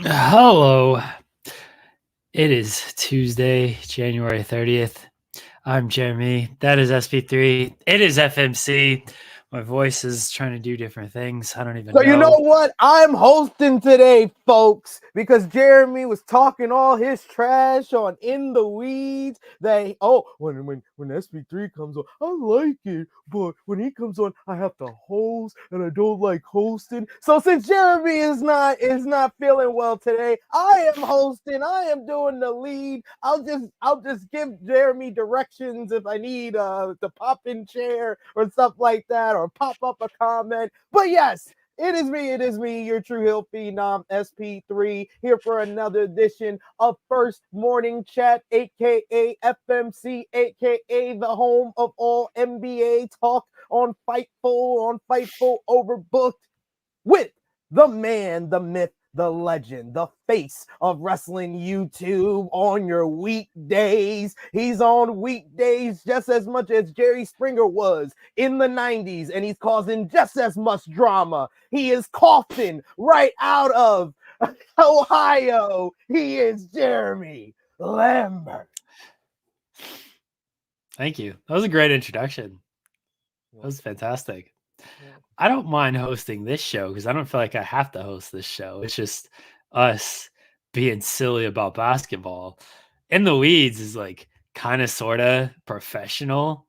Hello. It is Tuesday, January 30th. I'm Jeremy. That is SP3. It is FMC. My voice is trying to do different things. I don't even So you know know. what? I'm hosting today, folks, because Jeremy was talking all his trash on In the Weeds. When SP3 comes on, I like it, but when he comes on, I have to host, and I don't like hosting. So since Jeremy is not feeling well today, I am hosting. I am doing the lead. I'll just give Jeremy directions if I need to pop in Cher or stuff like that, or pop up a comment. But yes. It is me, your True Hill Phenom SP3, here for another edition of First Morning Chat, aka FMC, aka the home of all NBA talk on Fightful, Overbooked, with the man, the myth, the legend, the face of wrestling YouTube on your weekdays. He's on weekdays just as much as Jerry Springer was in the 90s, and he's causing just as much drama. He is coughing right out of Ohio. He is Jeremy Lambert. Thank you. That was a great introduction. That was fantastic. I don't mind hosting this show because I don't feel like I have to host this show. It's just us being silly about basketball. In the Weeds is like kind of sort of professional.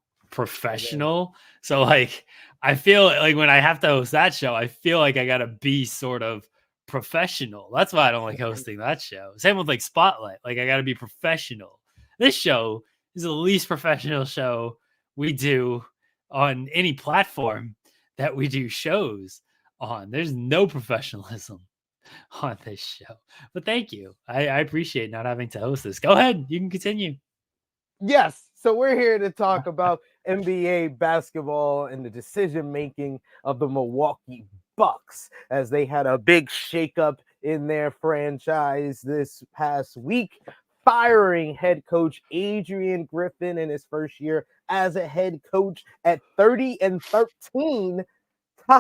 So like I feel like when I have to host that show, I feel like I gotta be sort of professional. That's why I don't like hosting that show. Same with like Spotlight. Like I gotta be professional. This show is the least professional show we do on any platform that we do shows on. There's no professionalism on this show. But thank you. I appreciate not having to host this. Go ahead. You can continue. Yes, so we're here to talk about NBA basketball and the decision making of the Milwaukee Bucks as they had a big shakeup in their franchise this past week, firing head coach Adrian Griffin in his first year as a head coach at 30-13 to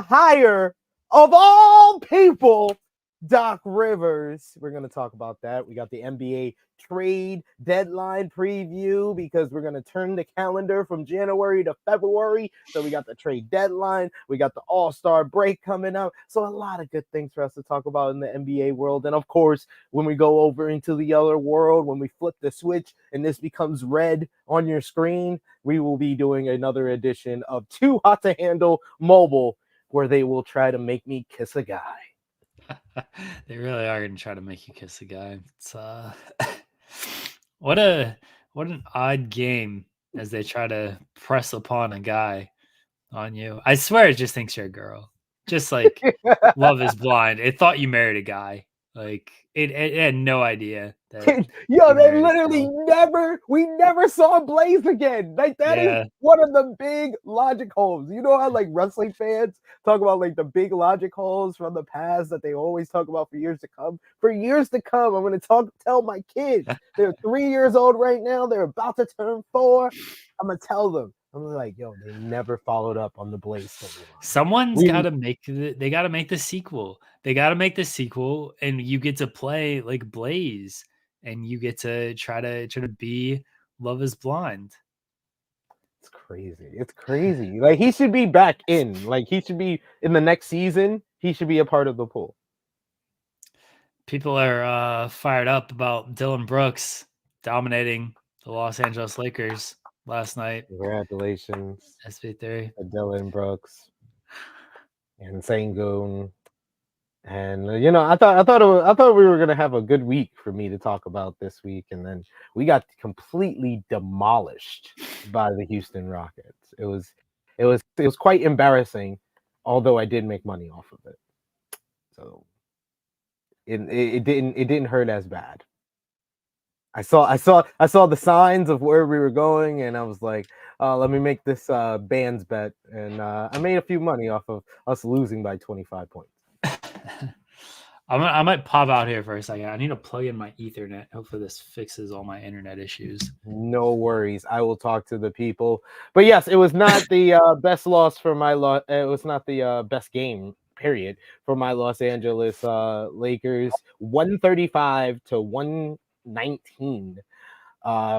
hire, of all people, Doc Rivers. We're going to talk about that. We got the NBA trade deadline preview because we're going to turn the calendar from January to February. So we got the trade deadline. We got the All-Star break coming up. So a lot of good things for us to talk about in the NBA world. And of course, when we go over into the other world, when we flip the switch and this becomes red on your screen, we will be doing another edition of Too Hot to Handle Mobile, where they will try to make me kiss a guy. They really are going to try to make you kiss a guy. It's what an odd game as they try to press upon a guy on you. I swear it just thinks you're a girl. Just like Love is Blind. It thought you married a guy. Like it had no idea that Yo, you they married a literally girl. we never saw Blaze again. Like, that is Yeah. one of the big logic holes. You know how like wrestling fans talk about like the big logic holes from the past that they always talk about for years to come? For years to come, I'm going to tell my kids. They're 3 years old right now. They're about to turn 4. I'm going to tell them. I'm like, yo, they never followed up on the Blaze storyline. Someone's got to they got to make the sequel. They got to make the sequel, and you get to play like Blaze, and you get to try to be Love is Blind. It's crazy. It's crazy. Like, he should be back in. Like, he should be in the next season. He should be a part of the pool. People are fired up about Dylan Brooks dominating the Los Angeles Lakers last night. Congratulations, SP3, Dylan Brooks and Sengun. And I thought we were gonna have a good week for me to talk about this week, and then we got completely demolished by the Houston Rockets. It was quite embarrassing, although I did make money off of it, so it didn't hurt as bad. I saw the signs of where we were going, and I was like, let me make this bands bet, and I made a few money off of us losing by 25 points. I might pop out here for a second. I need to plug in my Ethernet. Hopefully this fixes all my internet issues. No worries. I will talk to the people. But yes, it was not the best loss for my it was not the best game period, for my Los Angeles Lakers, 135 to 119.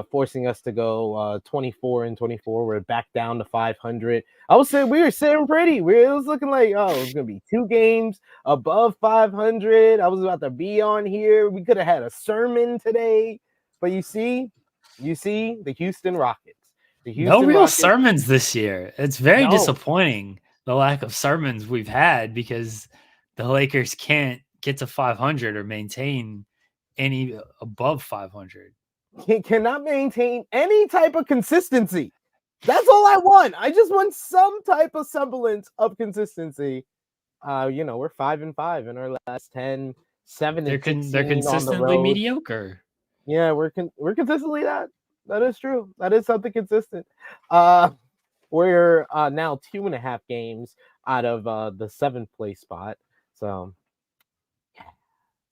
Forcing us to go 24-24. We're back down to 500. I was saying we were sitting pretty. It was looking like, oh, it's gonna be 2 games above 500. I was about to be on here. We could have had a sermon today, but you see the Houston Rockets. No real sermons this year. It's very disappointing, the lack of sermons we've had, because the Lakers can't get to 500 or maintain any above 500. Cannot maintain any type of consistency. That's all I want. I just want some type of semblance of consistency. We're 5-5 in our last 10, 7-16. They're consistently mediocre. Yeah, we're consistently that. That is true. That is something consistent. We're now 2.5 games out of the 7th place spot. So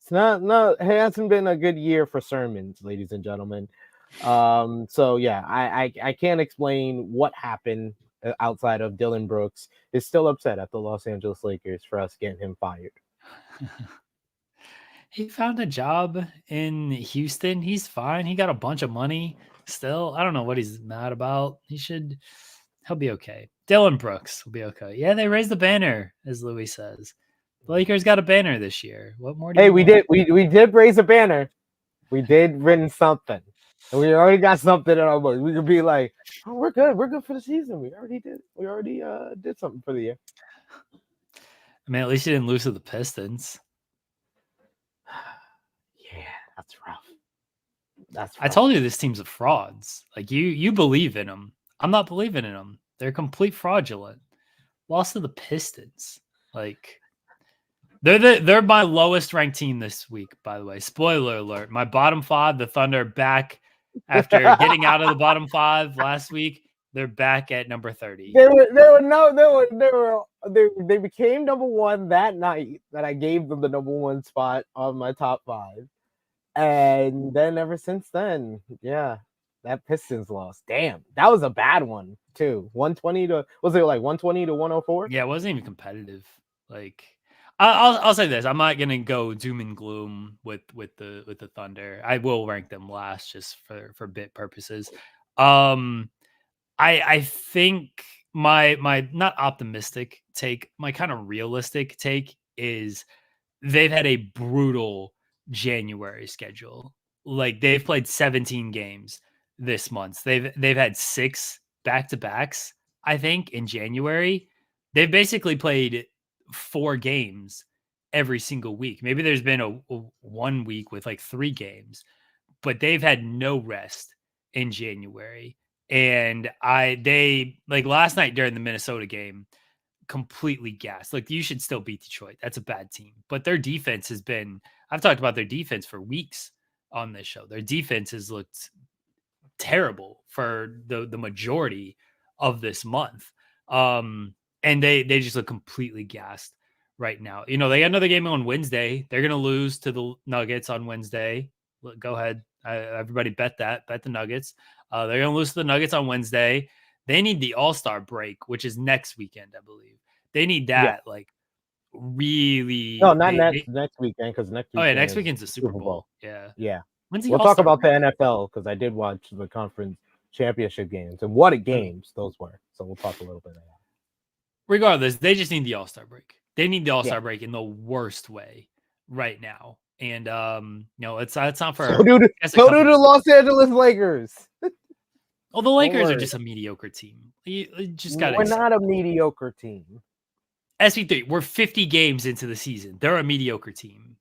it's it hasn't been a good year for sermons, ladies and gentlemen. So yeah, I can't explain what happened outside of Dylan Brooks is still upset at the Los Angeles Lakers for us getting him fired. He found a job in Houston. He's fine. He got a bunch of money still. I don't know what he's mad about. He'll be okay. Dylan Brooks will be okay. Yeah, they raised the banner, as Louis says. The Lakers got a banner this year. What more do you want? we did raise a banner. We did win something. And we already got something in our books. We could be like, oh, we're good. We're good for the season. We already did something for the year. I mean, at least you didn't lose to the Pistons. Yeah, that's rough. I told you this team's of frauds. Like you believe in them. I'm not believing in them. They're complete fraudulent. Lost to the Pistons. Like they're my lowest ranked team this week, by the way. Spoiler alert. My bottom 5, the Thunder, back after getting out of the bottom 5 last week. They're back at number 30. They became number 1 that night that I gave them the number 1 spot on my top 5. And then ever since then, yeah, that Pistons loss. Damn, that was a bad one too. 120 to 104? Yeah, it wasn't even competitive. Like I'll say this: I'm not gonna go doom and gloom with the Thunder. I will rank them last just for bit purposes. I think my not optimistic take, my kind of realistic take is they've had a brutal January schedule. Like they've played 17 games this month. They've had 6 back-to-backs, I think, in January. They've basically played 4 games every single week. Maybe there's been a 1 week with like 3 games, but they've had no rest in January. And they like last night during the Minnesota game, completely gassed. Like you should still beat Detroit. That's a bad team. But their defense has been, I've talked about their defense for weeks on this show. Their defense has looked terrible for the majority of this month. And they just look completely gassed right now. You know, they got another game on Wednesday. They're going to lose to the Nuggets on Wednesday. Go ahead. Everybody bet the Nuggets. They're going to lose to the Nuggets on Wednesday. They need the All-Star break, which is next weekend, I believe. They need that, like, really. No, not next weekend, because next weekend. Oh, yeah, next weekend's the Super Bowl. Yeah. Yeah. We'll talk about the NFL, because I did watch the conference championship games, and what games those were. So we'll talk a little bit of that. Regardless, they just need the All-Star break. They need the All-Star break in the worst way right now. And, it's not for... So do the Los Angeles Lakers. Oh, the Lakers are just a mediocre team. You just got. We're not a mediocre team. SP3, we're 50 games into the season. They're a mediocre team.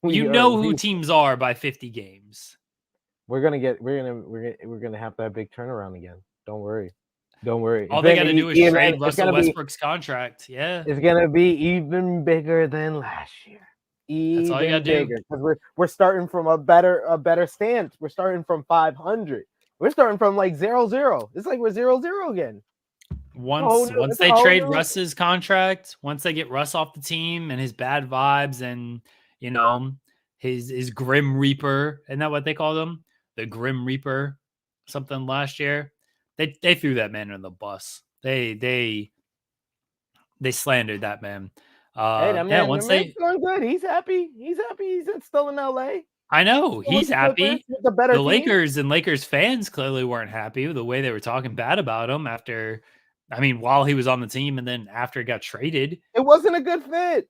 You know who teams are by 50 games. We're gonna have that big turnaround again. Don't worry. All they got to do is trade Russell Westbrook's contract. Yeah, it's gonna be even bigger than last year. That's all you got to do. Because we're starting from a better stance. We're starting from 500. We're starting from like 0-0. It's like we're 0-0 again. Once they trade Russ's contract, once they get Russ off the team and his bad vibes and his Grim Reaper, isn't that what they called him? The Grim Reaper, something last year. They threw that man under the bus. They slandered that man. Hey, that Yeah, man, once that man's they, doing good. He's happy. He's happy. He's still in LA. I know Still with he's the Clippers, happy. with the better The team. Lakers and Lakers fans clearly weren't happy with the way they were talking bad about him after, I mean, while he was on the team and then after he got traded. It wasn't a good fit.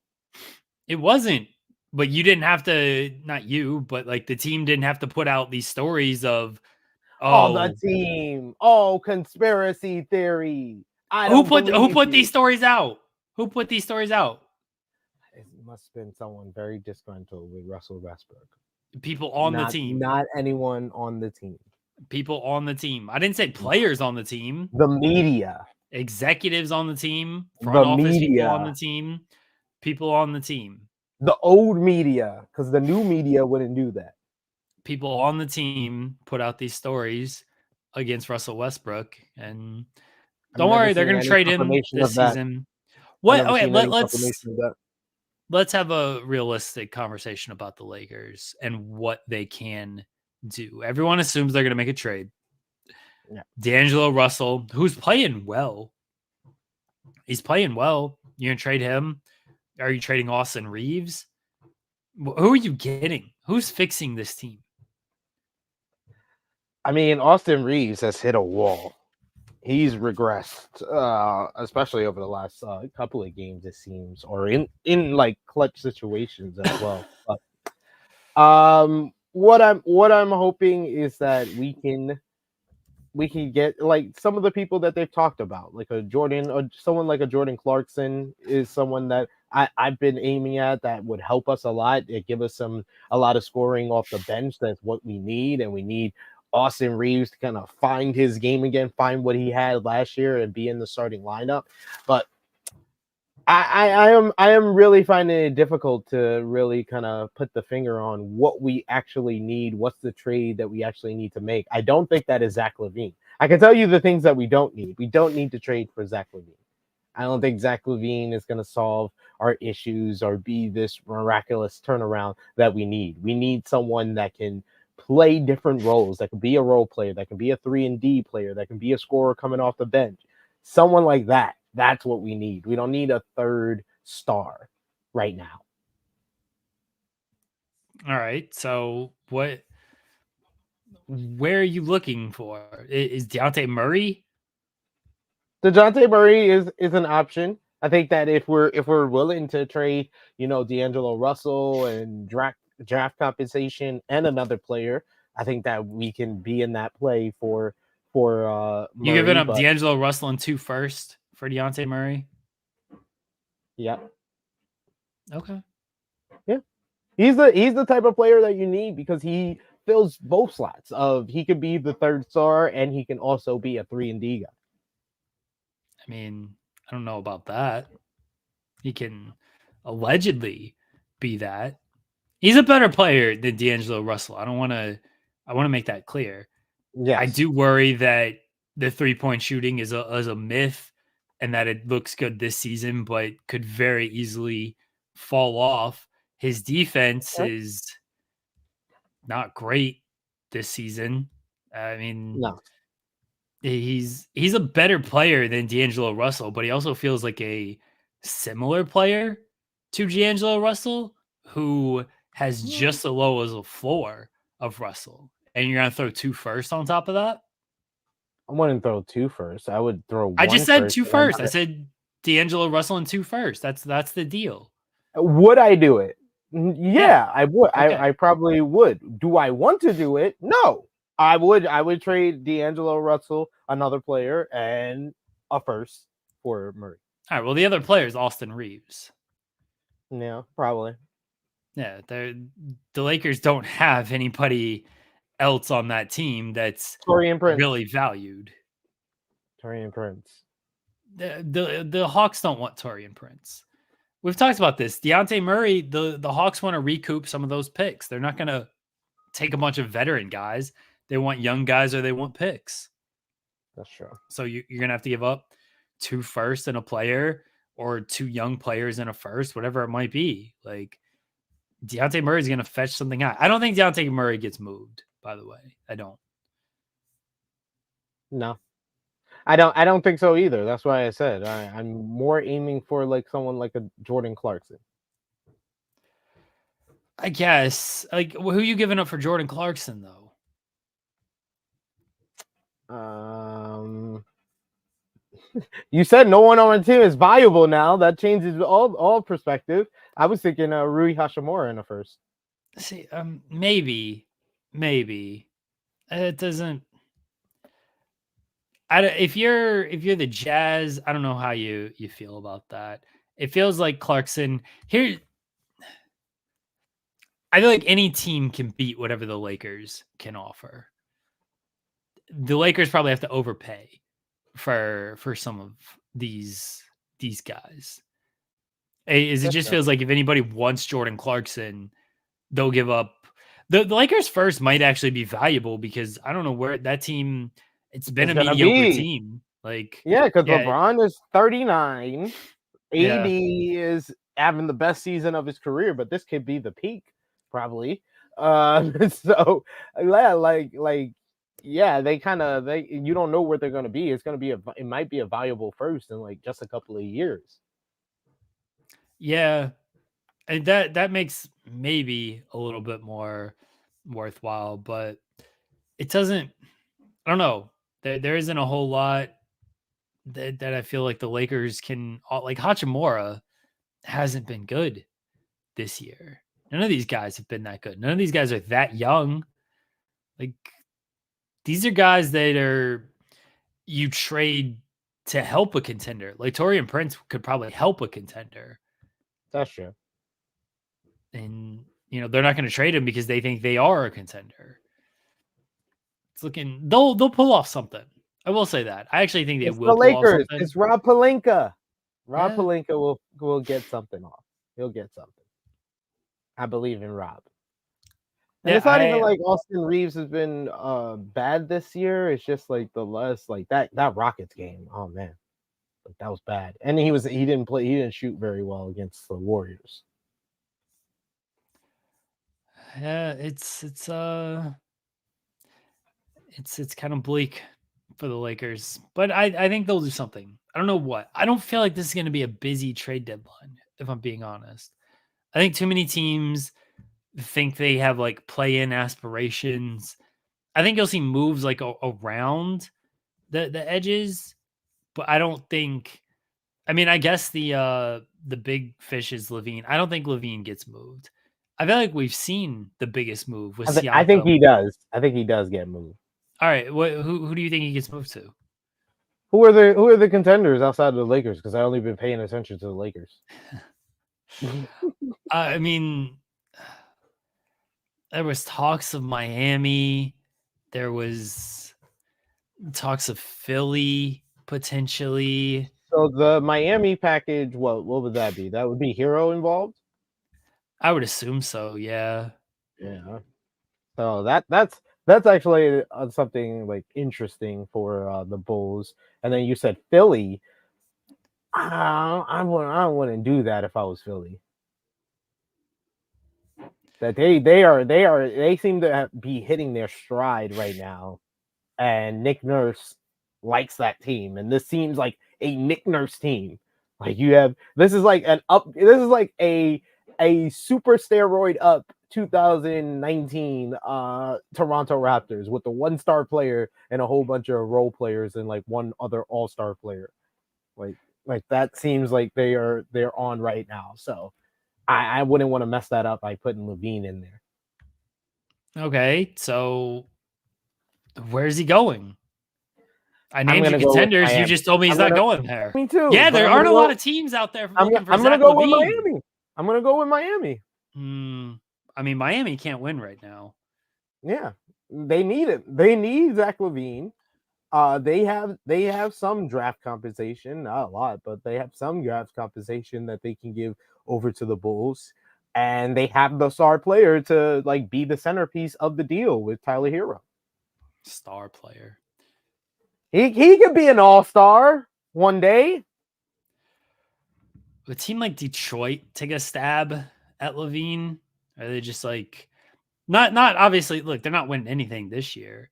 It wasn't, but you didn't have to, not you, but like the team didn't have to put out these stories of, Oh, the oh, team. Oh, conspiracy theory. I who don't put believe these you. stories out? Who put these stories out? It must have been someone very disgruntled with Russell Westbrook. People on the team. Not anyone on the team. People on the team. I didn't say players on the team. The media. Executives on the team, front The office people on the media. team, people on the team. The old media, because the new media wouldn't do that. People on the team put out these stories against Russell Westbrook, and don't worry, they're going to trade him this season. What? Okay, let's have a realistic conversation about the Lakers and what they can do. Everyone assumes they're going to make a trade. Yeah. D'Angelo Russell, who's playing well. He's playing well. You're going to trade him? Are you trading Austin Reeves? Who are you getting? Who's fixing this team? I mean, Austin Reeves has hit a wall. He's regressed, especially over the last couple of games, it seems, or in like clutch situations as well. But what I'm hoping is that we can get like some of the people that they've talked about, like a Jordan, or someone like a Jordan Clarkson is someone that I've been aiming at that would help us a lot. It give us a lot of scoring off the bench. That's what we need, and we need Austin Reeves to kind of find his game again, find what he had last year, and be in the starting lineup. But I am really finding it difficult to really kind of put the finger on what we actually need. What's the trade that we actually need to make? I don't think that is Zach LaVine. I can tell you the things that we don't need. We don't need to trade for Zach LaVine. I don't think Zach LaVine is going to solve our issues or be this miraculous turnaround that we need. We need someone that can play different roles, that can be a role player, that can be a 3-and-D player, that can be a scorer coming off the bench. Someone like that. That's what we need. We don't need a third star right now. All right. So where are you looking for? Is Dejounte Murray? DeJounte Murray is an option. I think that if we're willing to trade, D'Angelo Russell and draft compensation and another player, I think that we can be in that play for Murray. You giving up D'Angelo Russell and 2 first for Dejounte Murray? Yeah. Okay. Yeah. He's the type of player that you need because he fills both slots of he could be the third star and he can also be a 3-and-D guy. I mean, I don't know about that. He can allegedly be that. He's a better player than D'Angelo Russell. I want to make that clear. Yes. I do worry that the 3-point shooting is a myth and that it looks good this season, but could very easily fall off. His defense is not great this season. I mean, no. He's a better player than D'Angelo Russell, but he also feels like a similar player to D'Angelo Russell, who has just as low as a floor of Russell. And you're gonna throw 2 first on top of that? I wouldn't throw 2 first. I would throw 1 I just said first. 2 first. I said D'Angelo Russell and 2 first. That's the deal. Would I do it? Yeah. I would. Okay. I probably would. Do I want to do it? No. I would trade D'Angelo Russell, another player, and a first for Murray. All right. Well, the other player is Austin Reeves. Yeah, probably. Yeah, the Lakers don't have anybody else on that team that's really valued. Taurean Prince. The Hawks don't want Taurean Prince. We've talked about this. Dejounte Murray, the Hawks want to recoup some of those picks. They're not going to take a bunch of veteran guys. They want young guys or they want picks. That's true. So you're going to have to give up 2 first and a player or 2 young players and a first, whatever it might be. Like Dejounte Murray is going to fetch something out. I don't think Dejounte Murray gets moved, by the way. I don't. No. I don't think so either. That's why I said I'm more aiming for like someone like a Jordan Clarkson. I guess. Like, who you giving up for Jordan Clarkson though? You said no one on the team is valuable now. That changes all perspective. I was thinking Rui Hashimura in the first. See, maybe it doesn't. If you're the Jazz, I don't know how you feel about that. It feels like Clarkson here. I feel like any team can beat whatever the Lakers can offer. The Lakers probably have to overpay for some of these guys. It just feels like if anybody wants Jordan Clarkson, they'll give up. The Lakers first might actually be valuable because I don't know where that team. It's been a mediocre team. Like because LeBron is 39. Yeah. AD is having the best season of his career, but this could be the peak probably. So yeah, they you don't know where they're going to be. It's going to be it might be a valuable first in like just a couple of years. Yeah, and that makes maybe a little bit more worthwhile, but it doesn't. I don't know. There isn't a whole lot that I feel like the Lakers can like. Hachimura hasn't been good this year. None of these guys have been that good. None of these guys are that young. Like these are guys that are you trade to help a contender. Like Taurean Prince could probably help a contender. That's true. And they're not going to trade him because they think they are a contender. It's looking they'll pull off something. I will say that. I actually think they will pull off something. It's Rob Pelinka. Pelinka will get something off. He'll get something. I believe in Rob. And it's not even like Austin Reeves has been bad this year. It's just like the less like that Rockets game. Oh man, like that was bad. And he didn't shoot very well against the Warriors. Yeah, it's kind of bleak for the Lakers, but I think they'll do something. I don't know what. I don't feel like this is going to be a busy trade deadline, if I'm being honest. I think too many teams think they have like play-in aspirations. I think you'll see moves like around the edges, but I don't think. I mean, I guess the big fish is Levine. I don't think Levine gets moved. I feel like we've seen the biggest move with Siakam. I think he does. I think he does get moved. All right, who do you think he gets moved to? Who are the contenders outside of the Lakers? Because I only been paying attention to the Lakers. I mean, there was talks of Miami. There was talks of Philly potentially. So the Miami package, what would that be? That would be Hero involved? I would assume so, yeah. Yeah. So that's actually something like interesting for the Bulls. And then you said Philly. I wouldn't do that if I was Philly. That they seem to be hitting their stride right now, and Nick Nurse likes that team, and this seems like a Nick Nurse team. Like this is like a super steroid up 2019 Toronto Raptors with the 1-star player and a whole bunch of role players and like one other all-star player. Like that seems like they're on right now. So I wouldn't want to mess that up by putting Levine in there. Okay, so where's he going? I named you contenders. You just told me he's not going there. Me too. Yeah, there aren't a lot of teams out there looking for Zach go Levine. with Miami. I'm going to go with Miami. I mean, Miami can't win right now. Yeah, they need it. They need Zach Levine. They have some draft compensation, not a lot, but they have some draft compensation that they can give over to the Bulls, and they have the star player to like be the centerpiece of the deal with Tyler Hero. Star player. He could be an all-star one day. Would a team like Detroit take a stab at Levine? Are they just like not obviously? Look, they're not winning anything this year,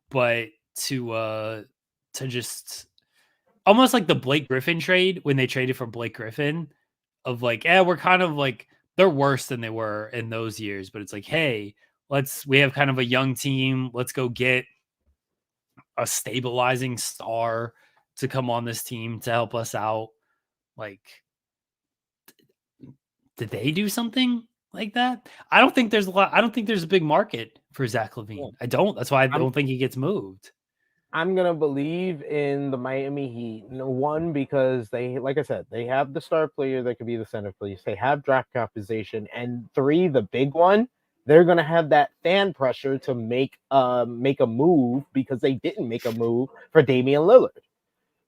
but to just almost like the Blake Griffin trade when they traded for Blake Griffin of like, we're kind of like, they're worse than they were in those years, but it's like, hey, we have kind of a young team. Let's go get a stabilizing star to come on this team to help us out. Like, did they do something like that? I don't think there's a big market for Zach LaVine. I don't. That's why I don't think he gets moved. I'm gonna believe in the Miami Heat. One, because they, like I said, they have the star player that could be the centerpiece. They have draft compensation, and three, the big one, they're gonna have that fan pressure to make a move because they didn't make a move for Damian Lillard.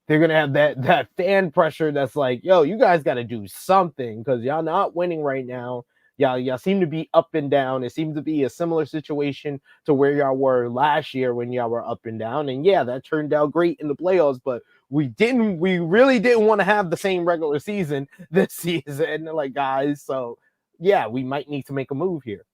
They're gonna have that fan pressure that's like, yo, you guys got to do something because y'all not winning right now. Y'all seem to be up and down. It seems to be a similar situation to where y'all were last year when y'all were up and down. And yeah, that turned out great in the playoffs, but we really didn't want to have the same regular season this season, like, guys. So yeah, we might need to make a move here.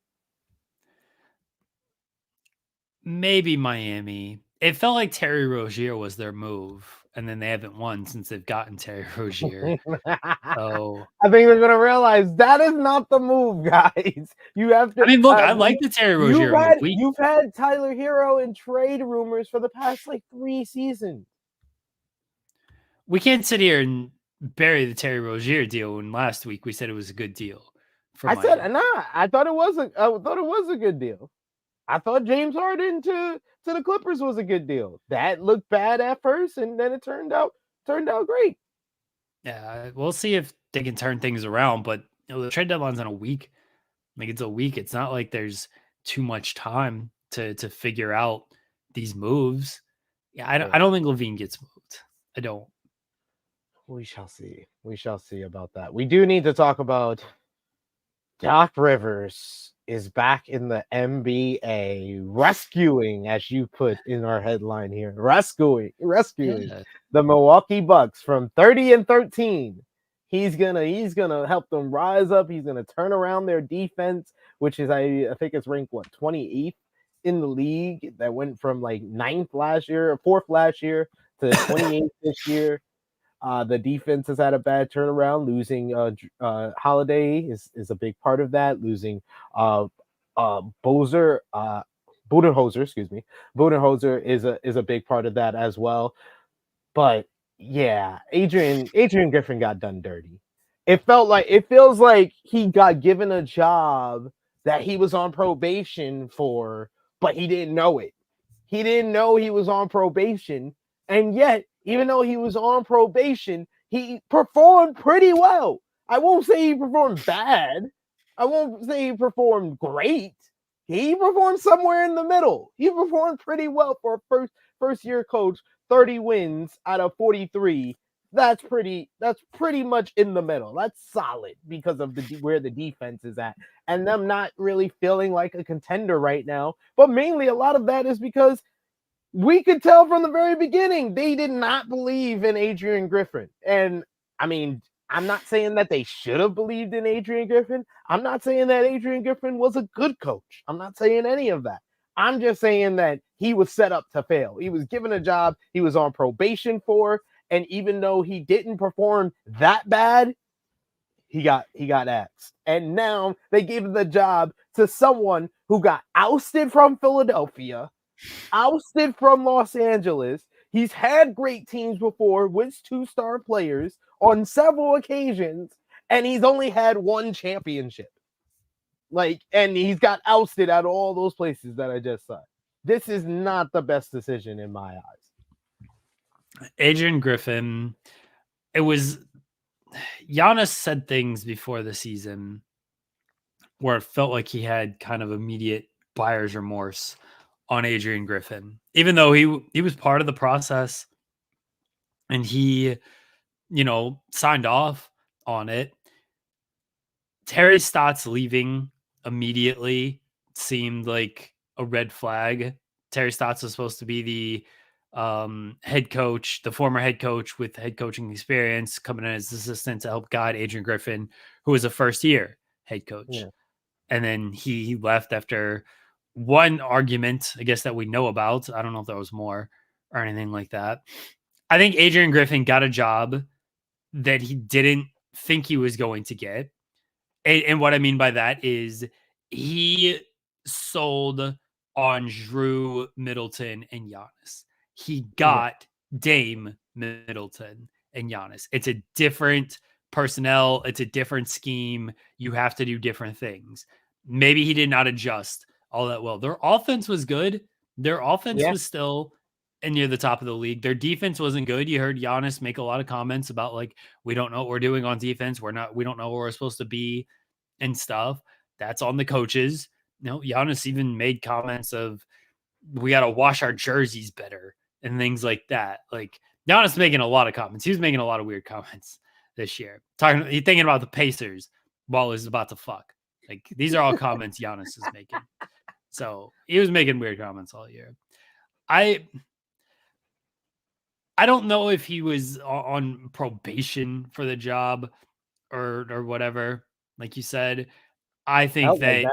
Maybe Miami. It felt like Terry Rozier was their move, and then they haven't won since they've gotten Terry Rozier. So I think they're gonna realize that is not the move, guys. You have to. I mean, look, I like the Terry Rozier move. You've had Tyler Hero in trade rumors for the past like 3 seasons. We can't sit here and bury the Terry Rozier deal when last week we said it was a good deal. I thought it was a good deal. I thought James Harden to the Clippers was a good deal. That looked bad at first, and then it turned out great. Yeah, we'll see if they can turn things around. But the trade deadline's in a week. Like, it's a week. It's not like there's too much time to figure out these moves. Yeah, I don't think LaVine gets moved. I don't. We shall see. We shall see about that. We do need to talk about Doc Rivers is back in the NBA, rescuing, as you put in our headline here, rescuing the Milwaukee Bucks from 30-13. He's gonna help them rise up. He's gonna turn around their defense, which is I think it's ranked 28th in the league. That went from like 9th last year, or 4th last year, to 28th this year. The defense has had a bad turnaround. Losing Holiday is a big part of that. Losing Budenholzer, excuse me. Budenholzer is a big part of that as well. But yeah, Adrian Griffin got done dirty. It feels like he got given a job that he was on probation for, but he didn't know it. He didn't know he was on probation, and yet, even though he was on probation, he performed pretty well. I won't say he performed bad. I won't say he performed great. He performed somewhere in the middle. He performed pretty well for a first year coach. 30 wins out of 43. That's pretty much in the middle. That's solid because of where the defense is at, and them not really feeling like a contender right now. But mainly, a lot of that is because we could tell from the very beginning they did not believe in Adrian Griffin. And I mean, I'm not saying that they should have believed in Adrian Griffin. I'm not saying that Adrian Griffin was a good coach. I'm not saying any of that. I'm just saying that he was set up to fail. He was given a job he was on probation for, and even though he didn't perform that bad, he got axed. And now they gave the job to someone who got ousted from Philadelphia, ousted from Los Angeles. He's had great teams before with 2-star players on several occasions, and he's only had 1 championship. And he's got ousted out of all those places that I just said. This is not the best decision in my eyes. Adrian Griffin, Giannis said things before the season where it felt like he had kind of immediate buyer's remorse on Adrian Griffin, even though he was part of the process and he, signed off on it. Terry Stotts leaving immediately seemed like a red flag. Terry Stotts was supposed to be the head coach, the former head coach with head coaching experience, coming in as assistant to help guide Adrian Griffin, who was a first-year head coach. Yeah. And then he left after one argument, I guess, that we know about. I don't know if there was more or anything like that. I think Adrian Griffin got a job that he didn't think he was going to get. And what I mean by that is he sold on Drew Middleton and Giannis. He got Dame Middleton and Giannis. It's a different personnel. It's a different scheme. You have to do different things. Maybe he did not adjust all that well. Their offense was good. Their offense was still near the top of the league. Their defense wasn't good. You heard Giannis make a lot of comments about like, we don't know what we're doing on defense. We don't know where we're supposed to be and stuff. That's on the coaches. Giannis even made comments of, we got to wash our jerseys better and things like that. Like Giannis making a lot of comments. He was making a lot of weird comments this year. He's thinking about the Pacers while he's about to fuck. Like these are all comments Giannis is making. So he was making weird comments all year. I don't know if he was on probation for the job or whatever. Like you said, I think that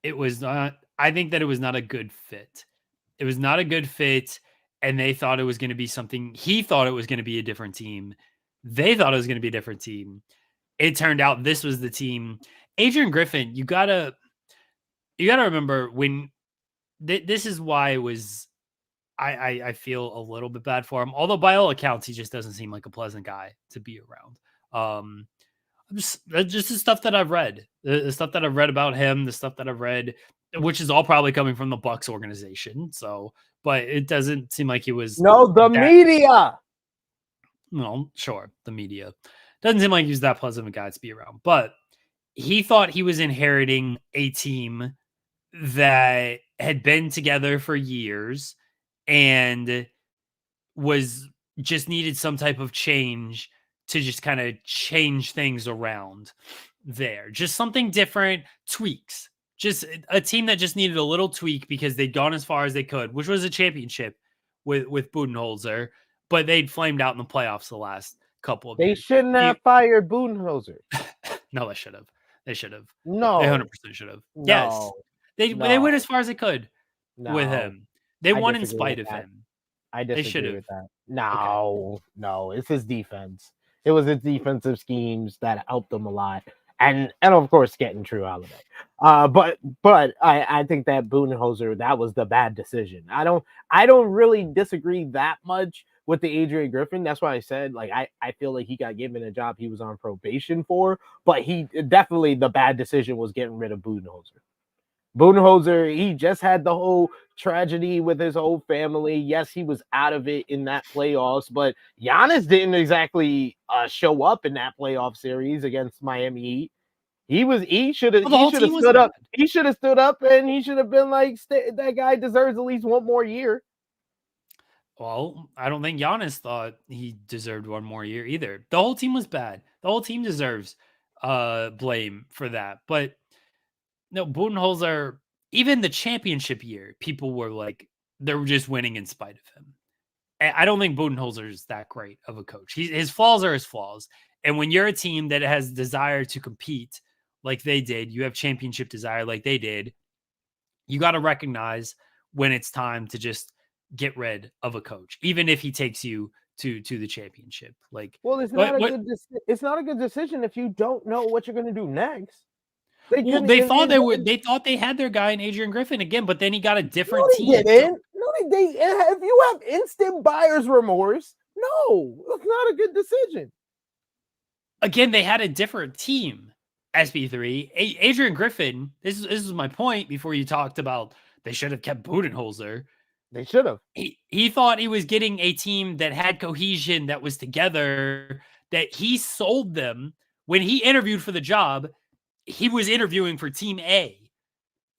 it was not. I think that it was not a good fit. It was not a good fit, and they thought it was going to be something. He thought it was going to be a different team. They thought it was going to be a different team. It turned out this was the team. Adrian Griffin, you gotta remember when this is why it was. I feel a little bit bad for him, although by all accounts he just doesn't seem like a pleasant guy to be around. Just the stuff that I've read, the stuff that I've read about him, the stuff that I've read, which is all probably coming from the Bucks organization. So, but it doesn't seem like he was media. No, sure, the media doesn't seem like he was that pleasant of a guy to be around. But he thought he was inheriting a team that had been together for years and was just needed some type of change to just kind of change things around there. Just something different, tweaks. Just a team that just needed a little tweak because they'd gone as far as they could, which was a championship with Budenholzer, but they'd flamed out in the playoffs the last couple of years. They shouldn't have fired Budenholzer. No, they should have. They should have. No. They 100% should have. No. Yes. They went as far as they could with him. They won in spite of him. I disagree with that. No, it's his defense. It was his defensive schemes that helped them a lot, and of course getting Drew Holiday. But I think that Budenholzer, that was the bad decision. I don't really disagree that much with the Adrian Griffin. That's why I said like I feel like he got given a job he was on probation for, but he definitely the bad decision was getting rid of Budenholzer. Budenholzer, he just had the whole tragedy with his whole family. Yes, he was out of it in that playoffs, but Giannis didn't exactly show up in that playoff series against Miami Heat. He should have stood up. He should have stood up and he should have been like, that guy deserves at least one more year. Well, I don't think Giannis thought he deserved one more year either. The whole team was bad. The whole team deserves blame for that. But no, Budenholzer, even the championship year, people were like, they were just winning in spite of him. And I don't think Budenholzer is that great of a coach. His flaws are his flaws. And when you're a team that has desire to compete like they did, you have championship desire like they did, you got to recognize when it's time to just get rid of a coach, even if he takes you to the championship. Like, well, it's not a good decision if you don't know what you're going to do next. They thought they had their guy in Adrian Griffin again, but then he got a different team. If you have instant buyer's remorse, no, it's not a good decision. Again, they had a different team. SP3, Adrian Griffin. This is my point. Before you talked about they should have kept Budenholzer. They should have. He thought he was getting a team that had cohesion, that was together. That he sold them when he interviewed for the job. He was interviewing for Team A.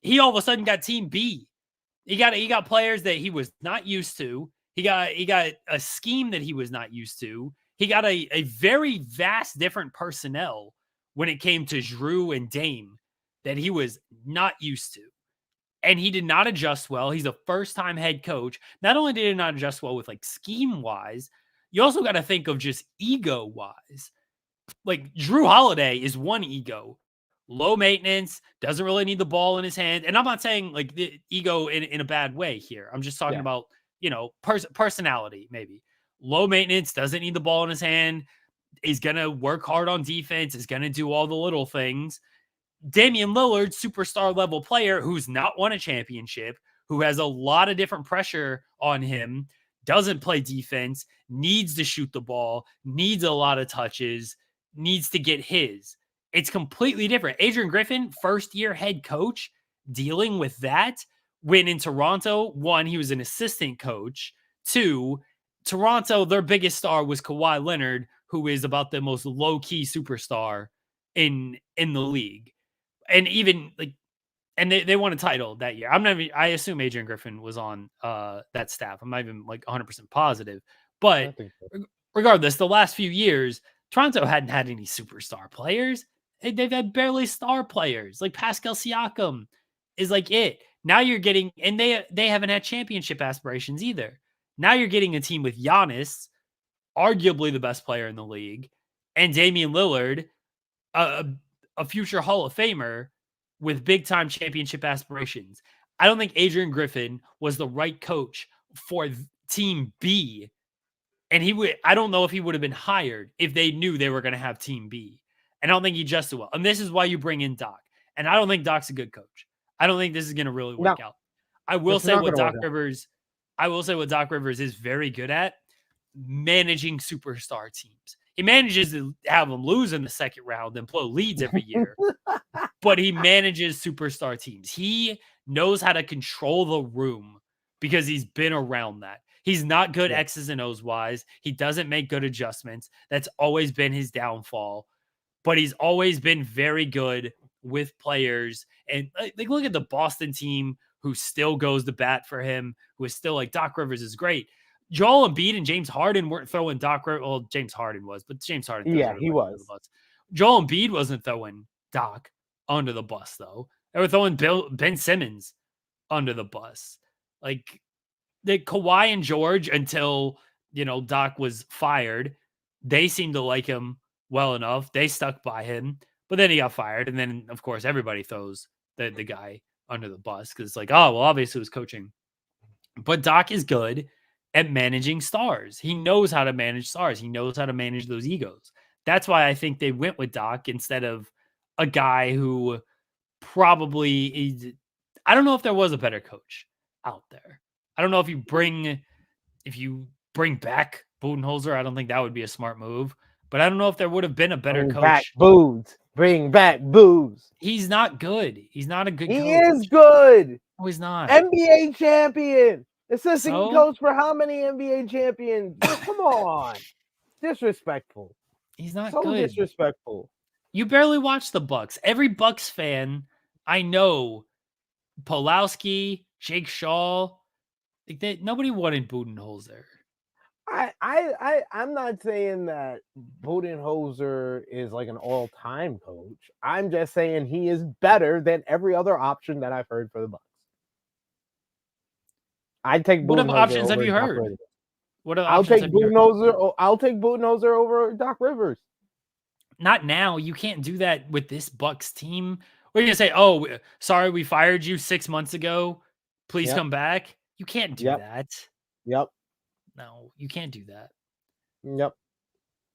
He all of a sudden got Team B. He got players that he was not used to. He got a scheme that he was not used to. He got a very vast different personnel when it came to Drew and Dame that he was not used to. And he did not adjust well. He's a first-time head coach. Not only did he not adjust well with like scheme-wise, you also got to think of just ego-wise. Like Drew Holiday is one ego. Low maintenance, doesn't really need the ball in his hand. And I'm not saying like the ego in a bad way here. I'm just talking about, personality, maybe. low maintenance, doesn't need the ball in his hand, is going to work hard on defense, is going to do all the little things. Damian Lillard, superstar level player who's not won a championship, who has a lot of different pressure on him, doesn't play defense, needs to shoot the ball, needs a lot of touches, needs to get his. It's completely different. Adrian Griffin, first-year head coach, dealing with that. When in Toronto, one, he was an assistant coach. Two, Toronto, their biggest star was Kawhi Leonard, who is about the most low-key superstar in the league. And even like, and they won a title that year. I assume Adrian Griffin was on that staff. I'm not even like 100% positive, but regardless, the last few years, Toronto hadn't had any superstar players. They've had barely star players. Like Pascal Siakam is like it. Now you're getting, and they haven't had championship aspirations either. Now you're getting a team with Giannis, arguably the best player in the league, and Damian Lillard, a future Hall of Famer with big time championship aspirations. I don't think Adrian Griffin was the right coach for Team B. And I don't know if he would have been hired if they knew they were going to have Team B. And I don't think he adjusted well. And this is why you bring in Doc. And I don't think Doc's a good coach. I don't think this is going to really work out. I will say what Doc Rivers is very good at: managing superstar teams. He manages to have them lose in the second round and blow leads every year, but he manages superstar teams. He knows how to control the room because he's been around that. He's not good X's and O's wise. He doesn't make good adjustments. That's always been his downfall, but he's always been very good with players. And like, look at the Boston team who still goes to bat for him, who is still like, Doc Rivers is great. Joel Embiid and James Harden weren't throwing Doc Rivers. Well, James Harden was, but James Harden. Yeah, he was. Joel Embiid wasn't throwing Doc under the bus, though. They were throwing Ben Simmons under the bus. Like, the Kawhi and George, until, Doc was fired, they seemed to like him well enough. They stuck by him, but then he got fired. And then, of course, everybody throws the guy under the bus because it's like, oh, well, obviously it was coaching. But Doc is good at managing stars. He knows how to manage stars. He knows how to manage those egos. That's why I think they went with Doc instead of a guy who probably I don't know if there was a better coach out there. I don't know if you bring back Budenholzer. I don't think that would be a smart move. But I don't know if there would have been a better coach. Bring back Booze. He's not good. He's not a good coach. He is good. No, he's not. NBA champion. Assistant coach for how many NBA champions? Come on. Disrespectful. He's not so good. Disrespectful. You barely watch the Bucks. Every Bucks fan I know, Pulowski, Jake Shaw, like nobody wanted Budenholzer. I'm not saying that Budenholzer is like an all-time coach. I'm just saying he is better than every other option that I've heard for the Bucks. I'd take Budenholzer. What options have you heard? I'll take Budenholzer over Doc Rivers. Not now. You can't do that with this Bucks team. We're going to say, oh, sorry, we fired you 6 months ago. Please come back. You can't do that. Yep. No, you can't do that. Yep.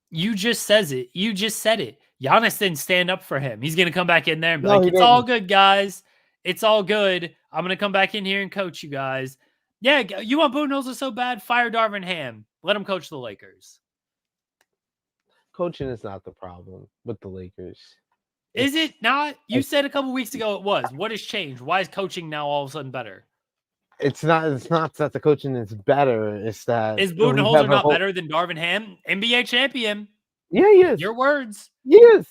You just said it. Giannis didn't stand up for him. He's going to come back in there and be it's all good, guys. It's all good. I'm going to come back in here and coach you guys. Yeah, you want Budenholzer so bad? Fire Darvin Ham. Let him coach the Lakers. Coaching is not the problem with the Lakers. Is it not? You said a couple weeks ago it was. What has changed? Why is coaching now all of a sudden better? It's not that the coaching is better. It's that is Budenholzer not better than Darvin Ham? NBA champion. Yeah, he is. Your words. He is.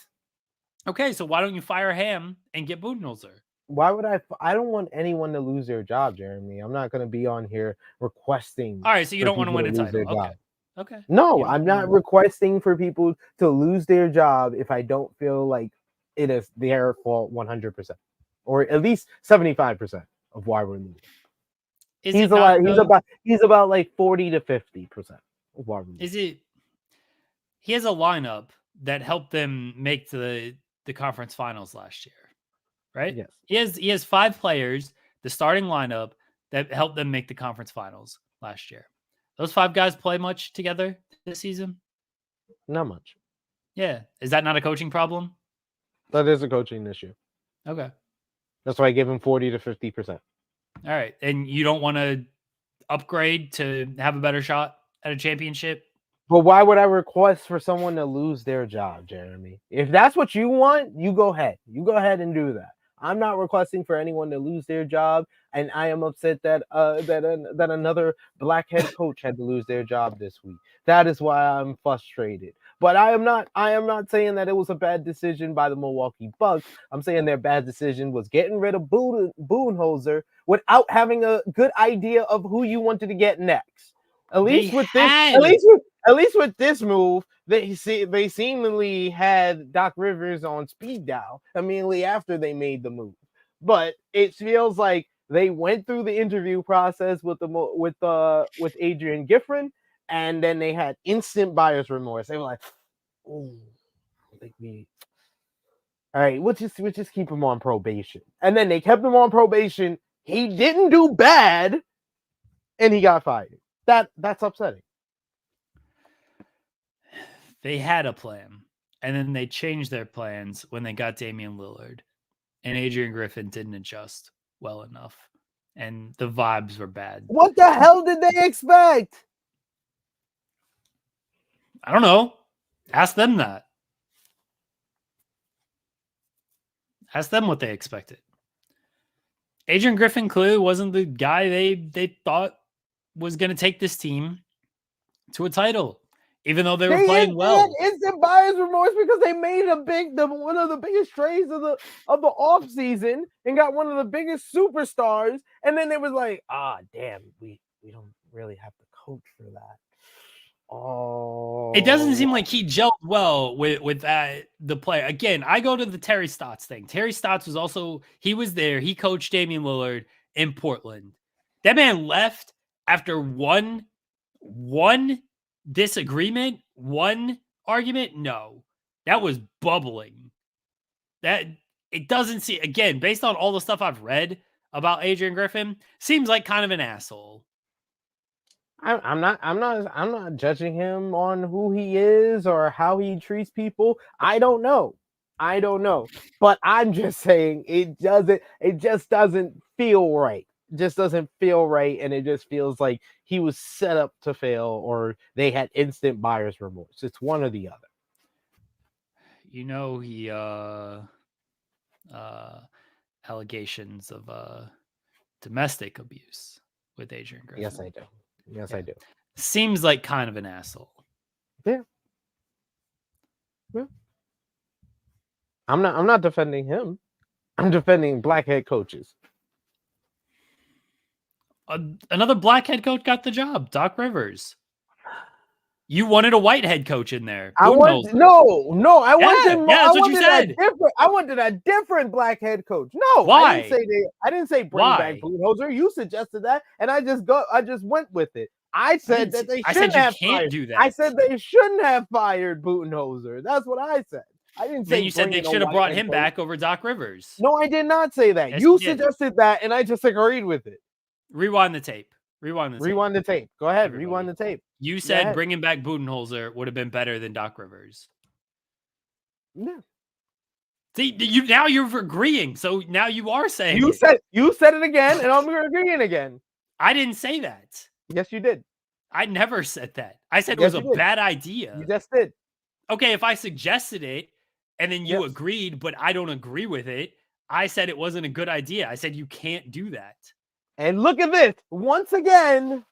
Okay, so why don't you fire Ham and get Budenholzer? Why would I don't want anyone to lose their job, Jeremy. I'm not going to be on here requesting. All right, so you don't want to win a title. Okay. No, I'm not requesting for people to lose their job if I don't feel like it is their fault 100%, or at least 75% of why we're losing. He's about like 40 to 50% of why we're losing. Is it? He has a lineup that helped them make the conference finals last year, right? Yes. He has 5 players, the starting lineup, that helped them make the conference finals last year. Those 5 guys play much together this season? Not much. Yeah. Is that not a coaching problem? That is a coaching issue. Okay. That's why I give him 40 to 50%. All right. And you don't want to upgrade to have a better shot at a championship? But why would I request for someone to lose their job, Jeremy? If that's what you want, you go ahead. You go ahead and do that. I'm not requesting for anyone to lose their job, and I am upset that that another black head coach had to lose their job this week. That is why I'm frustrated. But I am not saying that it was a bad decision by the Milwaukee Bucks. I'm saying their bad decision was getting rid of Budenholzer without having a good idea of who you wanted to get next. At least with this move, they seemingly had Doc Rivers on speed dial immediately after they made the move. But it feels like they went through the interview process with Adrian Gifford, and then they had instant buyer's remorse. They were like, "Oh, all right, we'll just keep him on probation." And then they kept him on probation. He didn't do bad, and he got fired. That's upsetting. They had a plan, and then they changed their plans when they got Damian Lillard, and Adrian Griffin didn't adjust well enough, and the vibes were bad. What the hell did they expect? I don't know. Ask them that. Ask them what they expected. Adrian Griffin clearly wasn't the guy they thought was going to take this team to a title, even though they were playing well. They had instant buyer's remorse because they made one of the biggest trades of the off season and got one of the biggest superstars, and then they was like, damn, we don't really have the coach for that. Oh, it doesn't seem like he gelled well with the player. Again, I go to the Terry Stotts thing. Terry Stotts he was there. He coached Damian Lillard in Portland. That man left after one disagreement, one argument. No, that was bubbling. That it doesn't see again, based on all the stuff I've read about Adrian Griffin, seems like kind of an asshole. I'm not judging him on who he is or how he treats people. I don't know. But I'm just saying it just doesn't feel right. It just doesn't feel right, and it just feels like he was set up to fail or they had instant buyer's remorse. It's one or the other. You know, he allegations of domestic abuse with Adrian Griffin. Yes, I do. I do. Seems like kind of an asshole. Yeah. I'm not defending him. I'm defending black head coaches. Another black head coach got the job, Doc Rivers. You wanted a white head coach in there. I wanted a different black head coach. No, why? I didn't say bring back Budenholzer. You suggested that, and I just went with it. I said that they shouldn't have fired. Do that. I said they shouldn't have fired Budenholzer. That's what I said. I didn't say. Then you said they should have brought him back over Doc Rivers. No, I did not say that. Yes, you suggested that, and I just agreed with it. Rewind the tape. Rewind the tape. Go ahead. Everybody. Rewind the tape. You said bringing back Budenholzer would have been better than Doc Rivers. Yeah. See, you're agreeing. So now you are saying you said it again, and I'm agreeing again. I didn't say that. Yes, you did. I never said that. I said it was a bad idea. You just did. Okay, if I suggested it and then you agreed, but I don't agree with it, I said it wasn't a good idea. I said you can't do that. And look at this. Once again,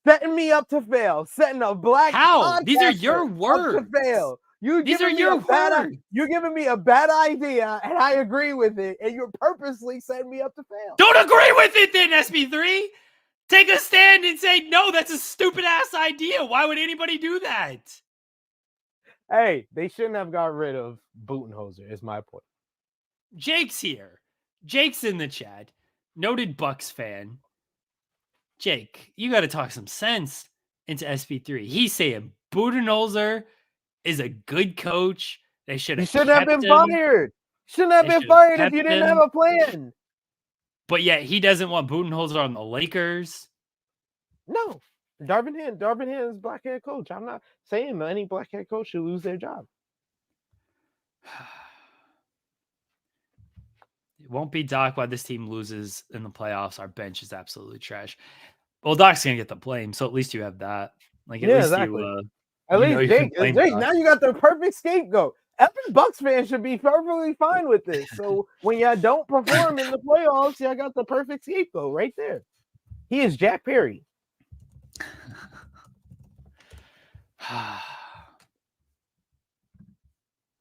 setting me up to fail. Setting a black These are your words. Up to fail. These are your words. You're giving me a bad idea, and I agree with it, and you're purposely setting me up to fail. Don't agree with it then, SP3. Take a stand and say, no, that's a stupid-ass idea. Why would anybody do that? Hey, they shouldn't have got rid of Budenholzer, is my point. Jake's here. Jake's in the chat. Noted Bucks fan. Jake, you got to talk some sense into SP3. He's saying Budenholzer is a good coach. They should have. He shouldn't have been fired. Shouldn't have been fired if you didn't have a plan. But yet he doesn't want Budenholzer on the Lakers. No, Darvin Ham is black head coach. I'm not saying any black head coach should lose their job. It won't be Doc while this team loses in the playoffs. Our bench is absolutely trash. Well, Doc's gonna get the blame, so at least you have that. Like, at least exactly. you, At you know least you can Jake. blame Jake, Doc. now you got the perfect scapegoat. Every Bucks fan should be perfectly fine with this. So when y'all don't perform in the playoffs, y'all got the perfect scapegoat right there. He is Jack Perry.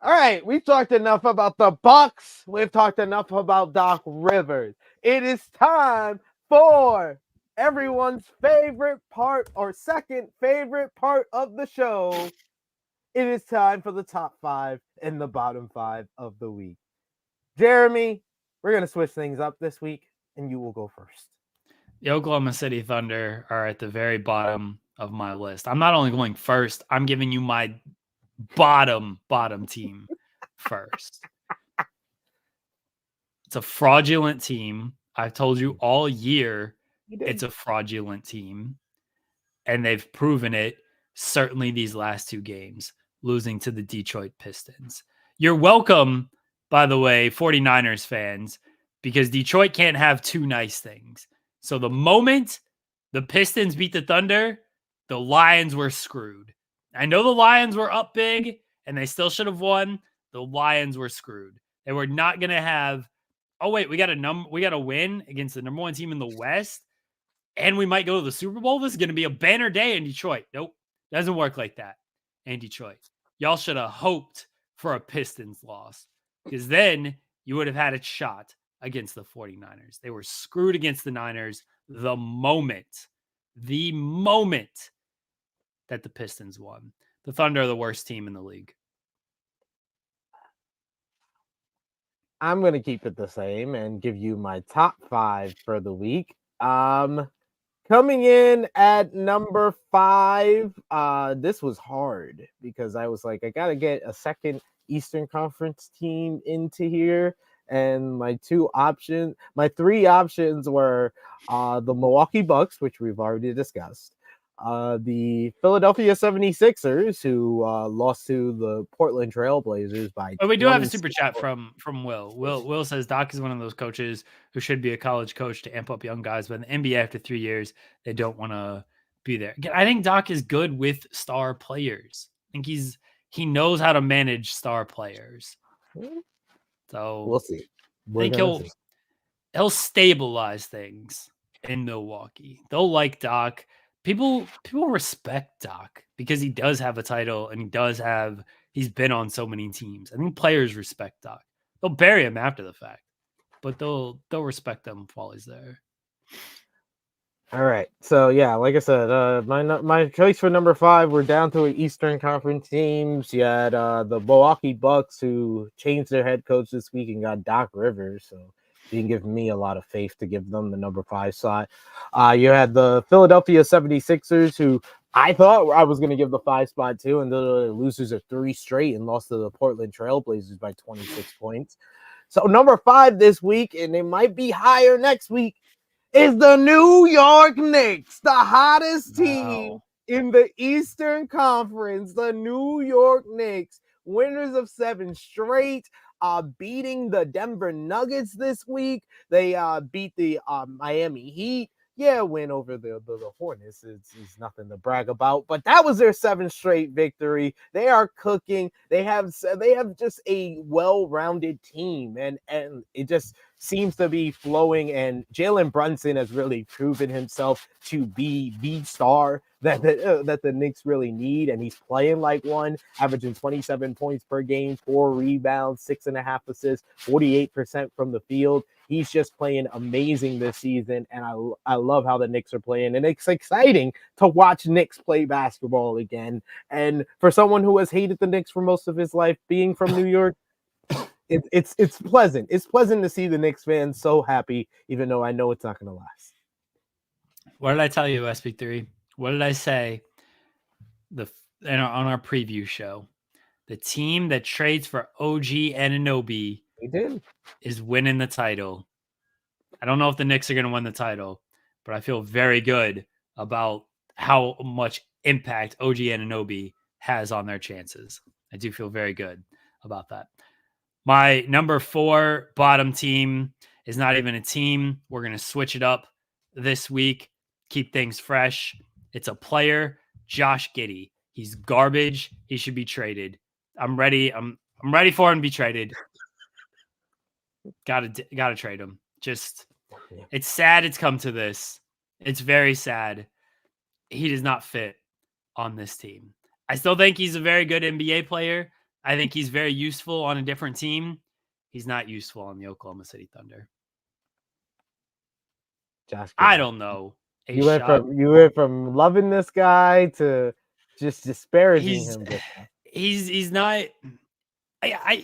All right, we've talked enough about the Bucks. We've talked enough about Doc Rivers. It is time for everyone's favorite part or second favorite part of the show. It is time for the top 5 and the bottom 5 of the week. Jeremy, we're going to switch things up this week, and you will go first. The Oklahoma City Thunder are at the very bottom of my list. I'm not only going first, I'm giving you my bottom team first. It's a fraudulent team. I've told you all year it's a fraudulent team, and they've proven it certainly these last 2 games, losing to the Detroit Pistons. You're welcome, by the way, 49ers fans, because Detroit can't have 2 nice things. So the moment the Pistons beat the Thunder, the Lions were screwed. I know the Lions were up big and they still should have won. The Lions were screwed. They were not going to have, oh wait, we got a win against the number 1 team in the West and we might go to the Super Bowl. This is going to be a banner day in Detroit. Nope. Doesn't work like that in Detroit. Y'all should have hoped for a Pistons loss because then you would have had a shot against the 49ers. They were screwed against the Niners the moment that the Pistons won. The Thunder are the worst team in the league. I'm going to keep it the same and give you my top 5 for the week. Coming in at number 5, this was hard because I was like, I got to get a second Eastern Conference team into here. And my 3 options were the Milwaukee Bucks, which we've already discussed, the Philadelphia 76ers, who lost to the Portland Trailblazers by. But we do have a super chat from Will. Will says Doc is one of those coaches who should be a college coach to amp up young guys, but in the NBA after 3 years, they don't want to be there. I think Doc is good with star players. I think he knows how to manage star players. So we'll see. I think he'll stabilize things in Milwaukee. They'll like Doc. People respect Doc because he does have a title and he's been on so many teams. I think players respect Doc. They'll bury him after the fact, but they'll respect him while he's there. All right. So yeah, like I said, my choice for number 5, we're down to Eastern Conference teams. You had the Milwaukee Bucks, who changed their head coach this week and got Doc Rivers. So didn't give me a lot of faith to give them the number 5 slot. You had the Philadelphia 76ers, who I thought I was going to give the 5 spot to, and the losers of 3 straight and lost to the Portland Trailblazers by 26 points. So number 5 this week, and it might be higher next week, is the New York Knicks, the hottest team in the Eastern Conference. The New York Knicks, winners of 7 straight, beating the Denver Nuggets this week. They beat the Miami Heat. Yeah, win over the Hornets is nothing to brag about, but that was their 7th straight victory. They are cooking. They have just a well-rounded team, and it just seems to be flowing. And Jalen Brunson has really proven himself to be the star that the Knicks really need, and he's playing like one, averaging 27 points per game, 4 rebounds, 6.5 assists, 48% from the field. He's just playing amazing this season, and I love how the Knicks are playing, and it's exciting to watch Knicks play basketball again. And for someone who has hated the Knicks for most of his life, being from New York, it's pleasant. It's pleasant to see the Knicks fans so happy, even though I know it's not going to last. What did I tell you, SP3? What did I say on our preview show? The team that trades for OG Anunoby is winning the title. I don't know if the Knicks are going to win the title, but I feel very good about how much impact OG Anunoby has on their chances. I do feel very good about that. My number 4 bottom team is not even a team. We're going to switch it up this week, keep things fresh. It's a player, Josh Giddey. He's garbage. He should be traded. I'm ready. I'm ready for him to be traded. Gotta trade him. Just, it's sad it's come to this. It's very sad. He does not fit on this team. I still think he's a very good NBA player. I think he's very useful on a different team. He's not useful on the Oklahoma City Thunder. Josh Giddey. I don't know. You went from loving this guy to just disparaging him. He's not.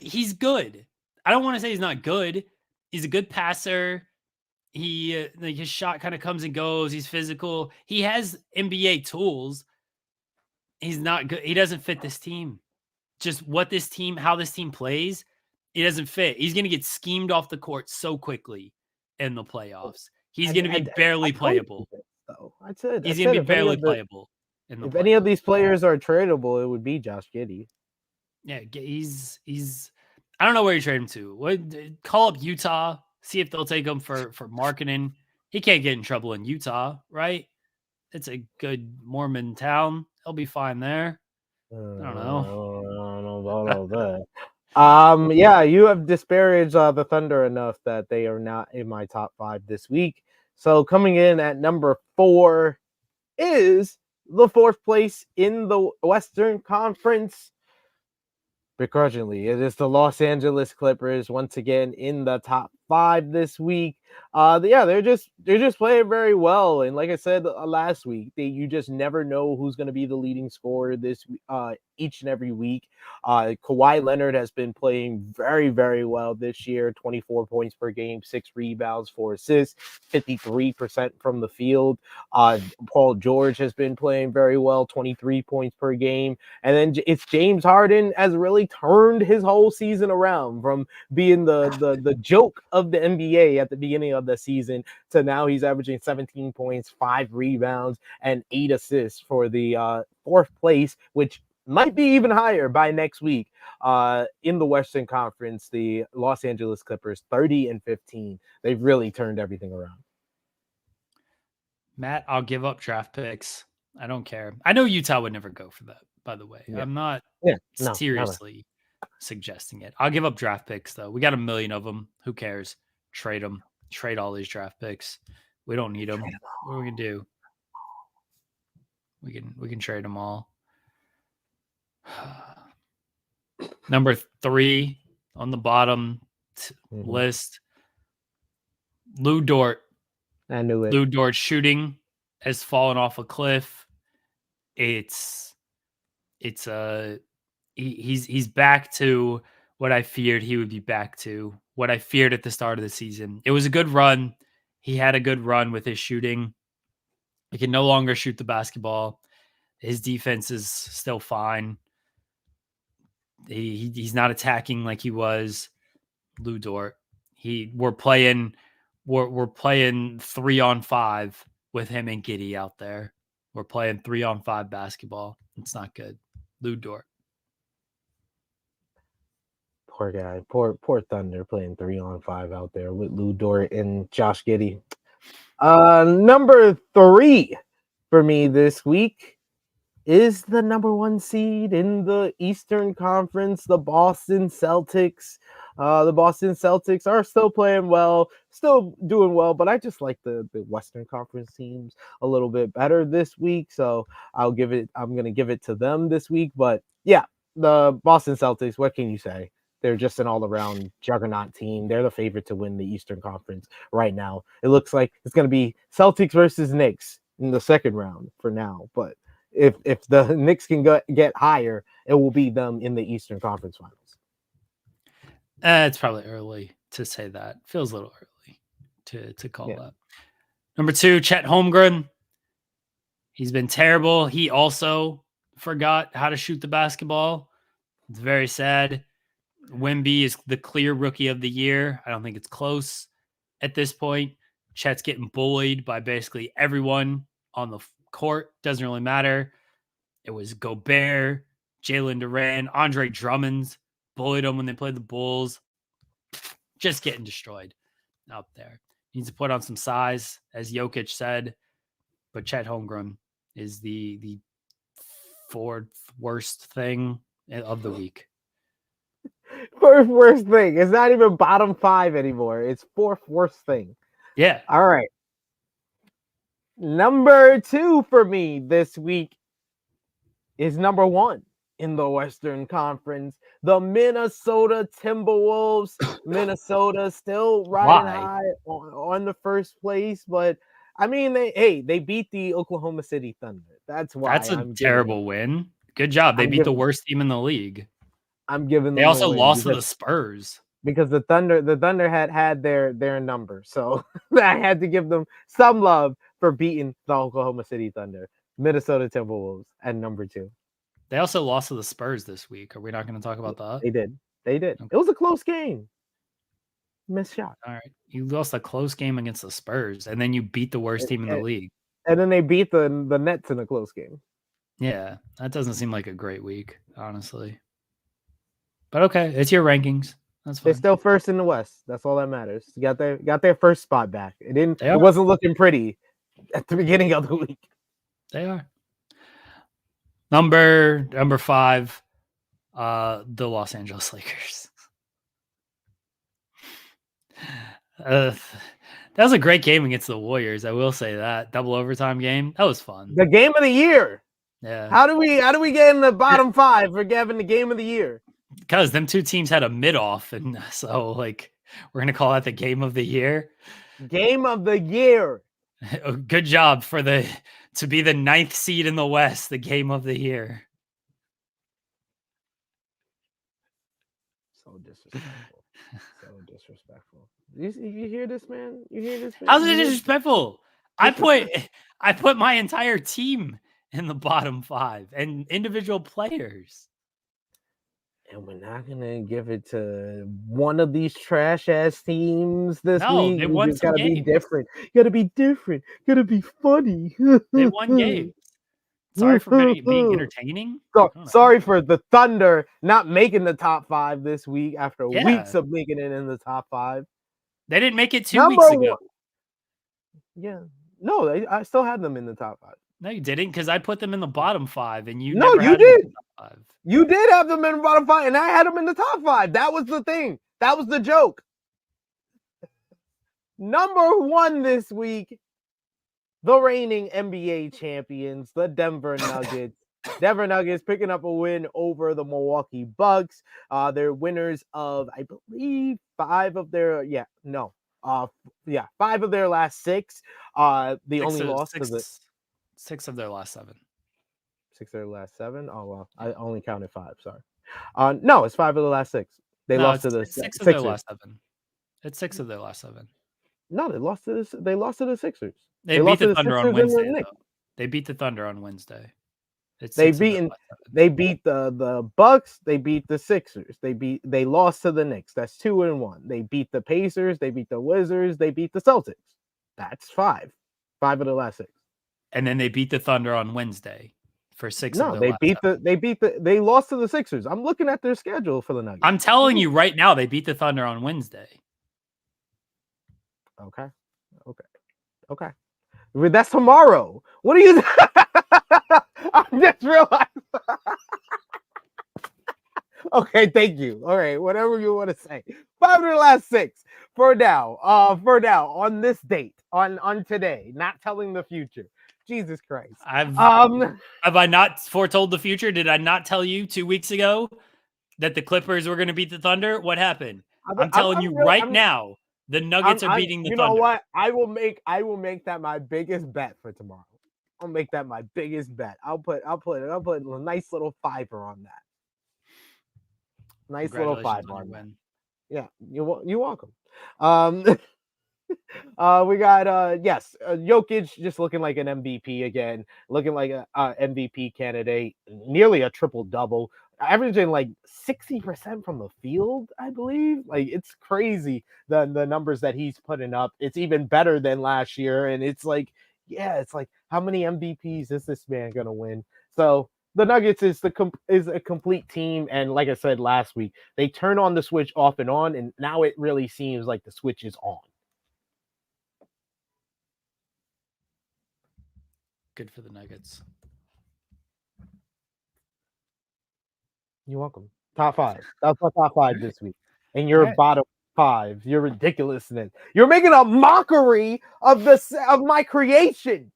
He's good. I don't want to say he's not good. He's a good passer. He his shot kind of comes and goes. He's physical. He has NBA tools. He's not good. He doesn't fit this team. Just how this team plays, it doesn't fit. He's going to get schemed off the court so quickly in the playoffs. He's going to be barely playable. He's going to be barely playable. If any of these players are tradable, it would be Josh Giddey. Yeah, he's. I don't know where you trade him to. Call up Utah, see if they'll take him for marketing. He can't get in trouble in Utah, right? It's a good Mormon town. He'll be fine there. I don't know. I don't know about all that. Yeah, you have disparaged the Thunder enough that they are not in my top 5 this week. So coming in at number 4 is the 4th place in the Western Conference. Begrudgingly, it is the Los Angeles Clippers once again in the top 5 this week. They're just playing very well, and like I said last week, you just never know who's going to be the leading scorer this each and every week. Kawhi Leonard has been playing very, very well this year. 24 points per game, 6 rebounds, 4 assists, 53% from the field. Paul George has been playing very well, 23 points per game. And then it's James Harden has really turned his whole season around from being the joke of the NBA at the beginning of the season to now he's averaging 17 points, 5 rebounds, and 8 assists for the 4th place, which might be even higher by next week. In the Western Conference, the Los Angeles Clippers, 30-15. They've really turned everything around. Matt, I'll give up draft picks. I don't care. I know Utah would never go for that, by the way. Yeah. I'm not seriously suggesting it. I'll give up draft picks, though. We got 1 million of them. Who cares? Trade them. Trade all these draft picks. We don't need them. What are we going to do? We can trade them all. Number 3 on the bottom list, Lou Dort. I knew it. Lou Dort's shooting has fallen off a cliff. He's back to what I feared he would be back to, what I feared at the start of the season. It was a good run. He had a good run with his shooting. He can no longer shoot the basketball. His defense is still fine. He's not attacking like he was. Lou Dort. We're playing 3-on-5 with him and Giddey out there. We're playing 3-on-5 basketball. It's not good. Lou Dort. Poor guy. Poor Thunder playing 3-on-5 out there with Lou Dort and Josh Giddey. Number 3 for me this week is the number 1 seed in the Eastern Conference, the Boston Celtics. The Boston Celtics are still playing well, still doing well, but I just like the Western Conference teams a little bit better this week. So I'm going to give it to them this week. But yeah, the Boston Celtics, what can you say? They're just an all-around juggernaut team. They're the favorite to win the Eastern Conference right now. It looks like it's going to be Celtics versus Knicks in the second round for now. But if the Knicks can get higher, it will be them in the Eastern Conference Finals. It's probably early to say that. Feels a little early to call that. Number 2, Chet Holmgren. He's been terrible. He also forgot how to shoot the basketball. It's very sad. Wemby is the clear rookie of the year. I don't think it's close at this point. Chet's getting bullied by basically everyone on the court. Doesn't really matter. It was Gobert, Jalen Duran, Andre Drummond bullied them when they played the Bulls. Just getting destroyed out there. Needs to put on some size, as Jokic said. But Chet Holmgren is the fourth worst thing of the week. Fourth worst thing. It's not even bottom 5 anymore. It's fourth worst thing. Yeah. All right. Number 2 for me this week is number 1 in the Western Conference. The Minnesota Timberwolves. Minnesota still riding high on the first place, but I mean, they beat the Oklahoma City Thunder. That's why. That's a terrible win. Good job. They beat the worst team in the league. I'm giving them. They also lost to the Spurs because the Thunder had their number, so I had to give them some love for beating the Oklahoma City Thunder. Minnesota Timberwolves at number 2. They also lost to the Spurs this week. Are we not going to talk about that? They did. Okay. It was a close game. Missed shot. All right. You lost a close game against the Spurs, and then you beat the worst team in the league. And then they beat the Nets in a close game. Yeah, that doesn't seem like a great week, honestly. But okay, it's your rankings. That's fine. They're still first in the West. That's all that matters. Got their first spot back. It wasn't looking pretty at the beginning of the week. They are. Number 5, the Los Angeles Lakers. That was a great game against the Warriors. I will say that double overtime game, that was fun. The game of the year. Yeah. How do we get in the bottom 5 for having the game of the year? Because them two teams had a mid-off, and so like we're gonna call that the game of the year. Game of the year. Good job to be the 9th seed in the West. The game of the year. So disrespectful. So disrespectful. You hear this, man? You hear this, man? How's it disrespectful? I put my entire team in the bottom 5 and individual players. And we're not gonna give it to one of these trash ass teams this week. They won some games. Be different. Gotta be different. Gotta be funny. They won games. Sorry for being entertaining. Sorry for the Thunder not making the top 5 this week after weeks of making it in the top 5. They didn't make it 2 weeks ago. Yeah. No, I still had them in the top 5. No, you didn't, because I put them in the bottom 5, and you did. You did have them in the bottom 5, and I had them in the top 5. That was the thing. That was the joke. Number 1 this week, the reigning NBA champions, the Denver Nuggets. Denver Nuggets picking up a win over the Milwaukee Bucks. They're winners of, I believe, 5 of their 5 of their last 6. They only lost to 6 of their last 7. 6 of their last 7. Oh well, I only counted 5. Sorry. No, it's 5 of the last 6. They lost to the 6 of their last 7. It's 6 of their last 7. No, they lost to the Sixers. They beat the Thunder on Wednesday. They beat the Thunder on Wednesday. They beat the Bucks. They beat the Sixers. They lost to the Knicks. That's 2-1. They beat the Pacers. They beat the Wizards. They beat the Celtics. That's 5. 5 of the last 6. And then they beat the Thunder on Wednesday for 6. No, they lost to the Sixers. I'm looking at their schedule for the Nuggets. I'm telling you right now, they beat the Thunder on Wednesday. Okay. That's tomorrow. What are you? I just realized. Okay, thank you. All right, whatever you want to say. 5 of the last 6 for now. On this date, on today, not telling the future. Jesus Christ. Have I not foretold the future? Did I not tell you 2 weeks ago that the Clippers were going to beat the Thunder? What happened? I'm telling you right now, the Nuggets are beating the Thunder. You know what? I will make that my biggest bet for tomorrow. I'll make that my biggest bet. I'll put a nice little $5 on that. Nice little $5 on that. Yeah, you're welcome. We got Jokic just looking like an MVP again, looking like a MVP candidate, nearly a triple double, averaging like 60% from the field, I believe. Like, it's crazy the numbers that he's putting up. It's even better than last year, and it's like yeah, it's like, how many MVPs is this man gonna win? So the Nuggets is a complete team, and like I said last week, they turn on the switch off and on, and now it really seems like the switch is on. Good for the Nuggets. You're welcome. Top 5. That's my top 5 this week. And you're bottom 5. You're ridiculousness. You're making a mockery of my creation.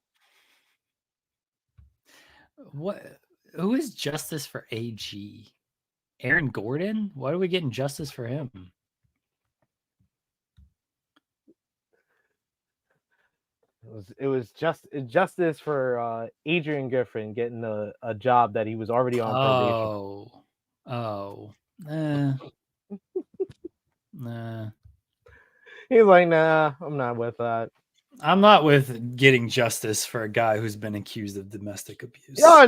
What? Who is justice for AG? Aaron Gordon? Why are we getting justice for him? It was justice for Adrian Griffin getting a job that he was already on probation. Nah. He's like, nah, I'm not with that. I'm not with getting justice for a guy who's been accused of domestic abuse. No.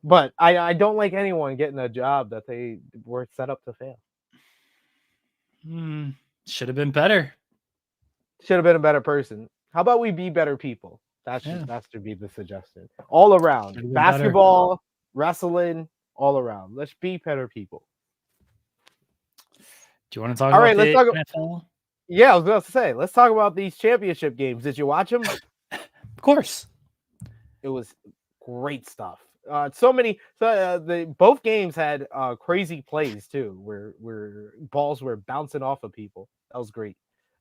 But I don't like anyone getting a job that they were set up to fail. Should have been better. Should have been a better person. How about we be better people? That should be the suggestion. All around. Basketball, wrestling, all around. Let's be better people. Do you want to talk about the NFL? Yeah, I was going to say, let's talk about these championship games. Did you watch them? Of course. It was great stuff. Both games had crazy plays too, where balls were bouncing off of people. That was great.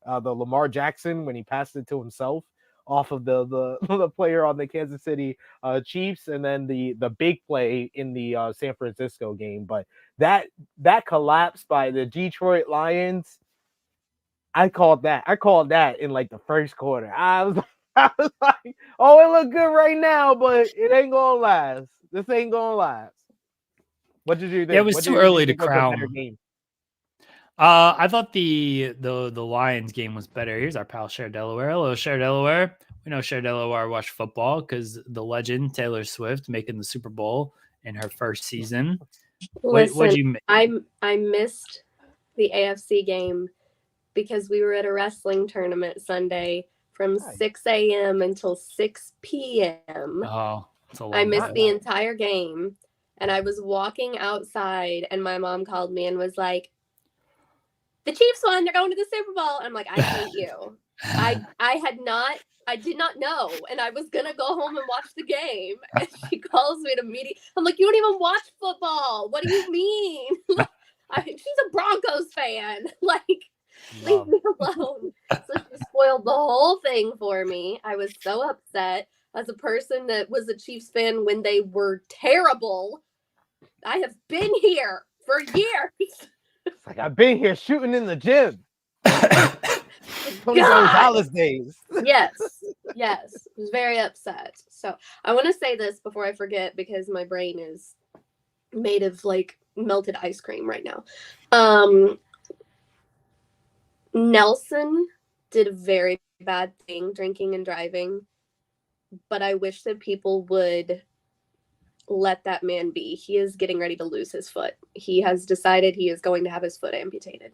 The Lamar Jackson, when he passed it to himself off of the player on the Kansas City Chiefs, and then the big play in the San Francisco game. But that collapse by the Detroit Lions, I called that in like the first quarter. I was like, oh, it looked good right now, but it ain't gonna last. This ain't gonna last. What did you think? Yeah, it was too early to crown. I thought the Lions game was better. Here's our pal Cher Delaware. Hello, Cher Delaware. We know Cher Delaware watched football because the legend Taylor Swift making the Super Bowl in her first season. Listen, I missed the AFC game because we were at a wrestling tournament Sunday from 6 a.m. until 6 p.m. Oh, that's a long I missed the entire game, and I was walking outside, and my mom called me and was like, "The Chiefs won. They're going to the Super Bowl." I'm like, "I hate you." I did not know, and I was gonna go home and watch the game. And she calls me to meet. I'm like, "You don't even watch football. What do you mean?" She's a Broncos fan. Like, leave me alone. So she spoiled the whole thing for me. I was so upset. As a person that was a Chiefs fan when they were terrible, I have been here for years. It's like, I've been here shooting in the gym. Tony Gonzalez days. Yes. I was very upset. So I want to say this before I forget, because my brain is made of like melted ice cream right now. Nelson did a very bad thing, drinking and driving, but I wish that people would let that man be. He is getting ready to lose his foot. He has decided he is going to have his foot amputated.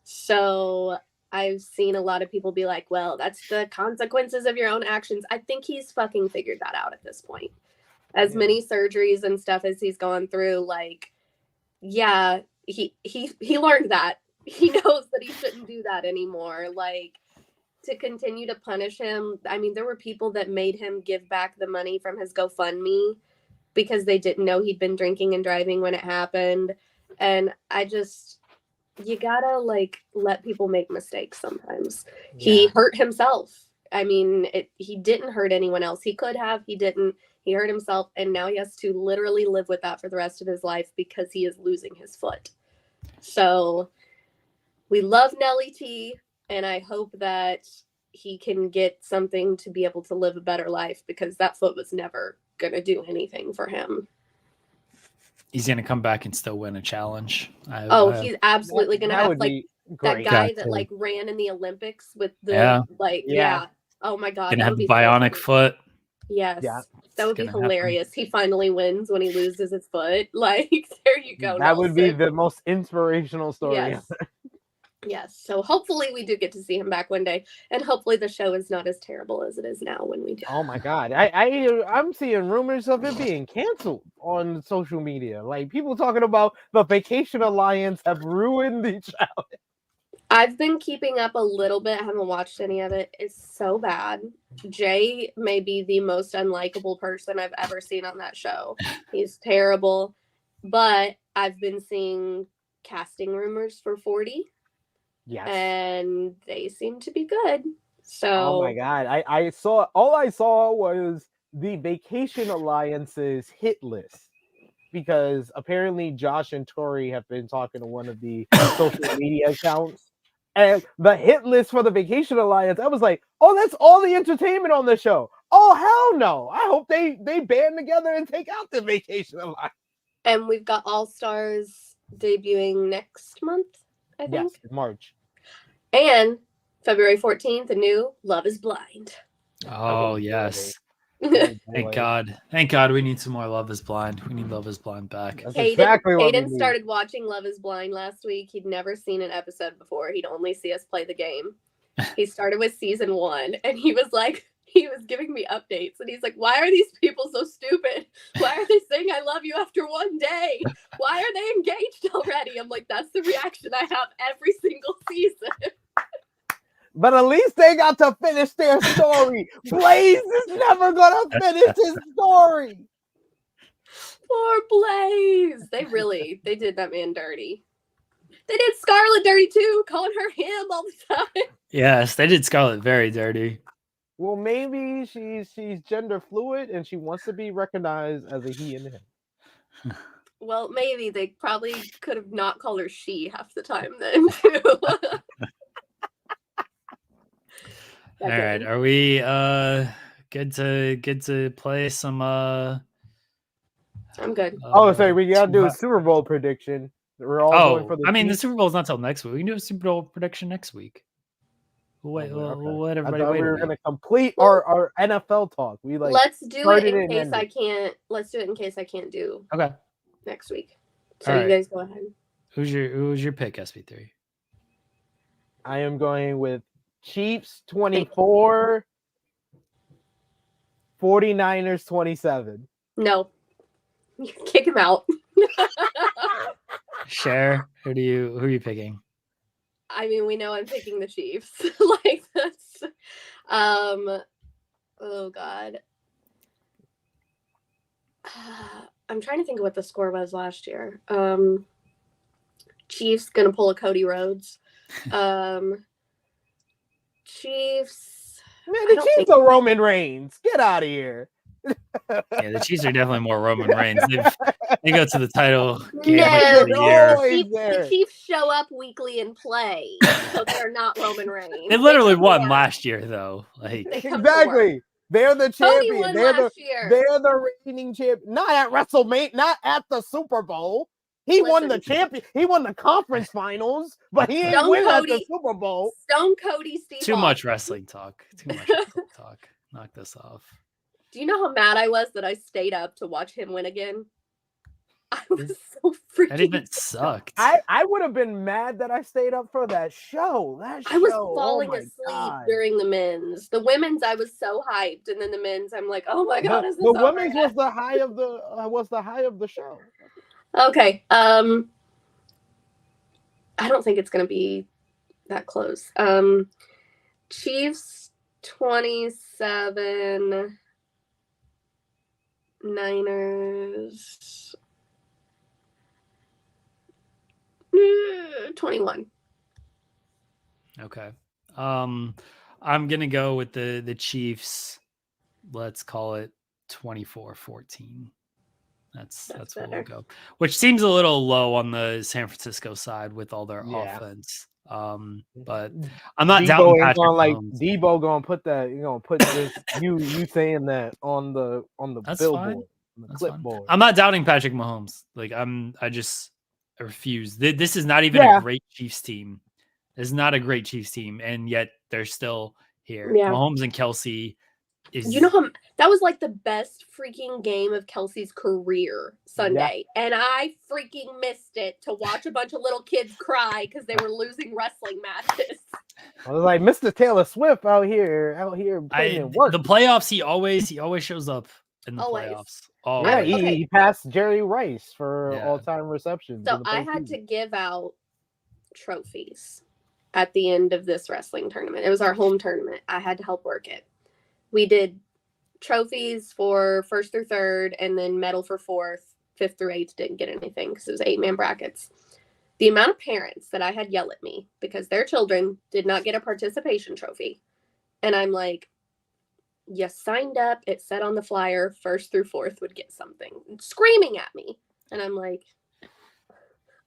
So I've seen a lot of people be like, well, that's the consequences of your own actions. I think he's fucking figured that out at this point. As many surgeries and stuff as he's gone through, like, yeah, he learned that. He knows that he shouldn't do that anymore. Like, to continue to punish him. I mean, there were people that made him give back the money from his GoFundMe because they didn't know he'd been drinking and driving when it happened. And you gotta like let people make mistakes sometimes. Yeah. He hurt himself. I mean, he didn't hurt anyone else. He could have, he didn't. He hurt himself, and now he has to literally live with that for the rest of his life because he is losing his foot. So we love Nelly T, and I hope that he can get something to be able to live a better life, because that foot was never going to do anything for him. He's going to come back and still win a challenge. He's absolutely going to have like that guy that like ran in the Olympics with the Oh my God. Going to have a bionic foot. Yes. Yeah. That would be hilarious. Happen. He finally wins when he loses his foot. Like, there you go. That would be the most inspirational story. Yes. Yes. So hopefully we do get to see him back one day, and hopefully the show is not as terrible as it is now when we do. Oh my God, I'm seeing rumors of it being canceled on social media. Like people talking about the Vacation Alliance have ruined the show. I've been keeping up a little bit. I haven't watched any of it. It's so bad. Jay may be the most unlikable person I've ever seen on that show. He's terrible. But I've been seeing casting rumors for 40. Yes. And they seem to be good. So oh my God, I saw was the Vacation Alliance's hit list. Because apparently Josh and Tori have been talking to one of the social media accounts. And the hit list for the Vacation Alliance, I was like, oh, that's all the entertainment on the show. Oh, hell no. I hope they band together and take out the Vacation Alliance. And we've got All Stars debuting next month, I think. Yes, March. And February 14th, the new Love is Blind. Oh, yes. Oh, Thank God. Thank God we need some more Love is Blind. We need Love is Blind back. That's exactly what we Hayden need. started watching Love is Blind last week. He'd never seen an episode before. He'd only see us play the game. He started with season 1, and he was giving me updates, and he's like, why are these people so stupid? Why are they saying I love you after one day? Why are they engaged already? I'm like, that's the reaction I have every single season. But at least they got to finish their story. Blaze is never going to finish his story. Poor Blaze. They did that man dirty. They did Scarlet dirty too, calling her him all the time. Yes, they did Scarlet very dirty. Well, maybe she's gender fluid and she wants to be recognized as a he and him. Well, maybe they probably could have not called her she half the time then too. All right, are we good to play some I'm good. Sorry, we gotta do a Super Bowl prediction. We're all going for the the Super Bowl's not till next week. We can do a Super Bowl prediction next week. We'll let everybody wait. We were gonna complete our NFL talk. Let's do it in case I can't. Let's do it in case I can't do next week. So you guys go ahead. Who's your pick, SP3? I am going with Chiefs 24, 49ers 27. No. Kick him out. Cher, who are you picking? I mean, we know I'm picking the Chiefs. Like that's oh God. I'm trying to think of what the score was last year. Chiefs gonna pull a Cody Rhodes. Chiefs. Man, the Chiefs are Roman Reigns. Get out of here. Yeah, the Chiefs are definitely more Roman Reigns. They go to the title game No, every year. The Chiefs show up weekly and play, so they're not Roman Reigns. They literally won last year, though. Like exactly, they're the champion. They're the reigning champion. Not at WrestleMania, not at the Super Bowl. He won the champion. He won the conference finals, but he didn't win at the Super Bowl. Stone Cody, Steve. Too much wrestling talk. Knock this off. Do you know how mad I was that I stayed up to watch him win again? I was so freaking. That event sucked. I would have been mad that I stayed up for that show. I was falling asleep during the men's. The women's, I was so hyped, and then the men's, I'm like, oh my God, is this the women's was the high of the show. Okay. I don't think it's gonna be that close. Chiefs 27, Niners 21. Okay. I'm gonna go with the Chiefs. Let's call it 24-14. That's where we'll go. Which seems a little low on the San Francisco side with all their offense. But I'm not doubting Patrick Mahomes. Debo gonna put that. You're gonna put this. you saying that on the billboard, on the clipboard. Fine. I'm not doubting Patrick Mahomes. Like I refuse. This is not even a great Chiefs team. This is not a great Chiefs team, and yet they're still here. Yeah. Mahomes and Kelsey You know how that was like the best freaking game of Kelsey's career Sunday, and I freaking missed it to watch a bunch of little kids cry because they were losing wrestling matches. I was like, Mr. Taylor Swift out here putting in work. The playoffs, he always shows up in the playoffs. Yeah, he passed Jerry Rice for all-time receptions. So I had to give out trophies at the end of this wrestling tournament. It was our home tournament. I had to help work it. We did trophies for 1st through 3rd, and then medal for 4th. 5th through 8th didn't get anything because it was 8-man brackets. The amount of parents that I had yell at me because their children did not get a participation trophy. And I'm like, you signed up, it said on the flyer 1st through 4th would get something, screaming at me. And I'm like,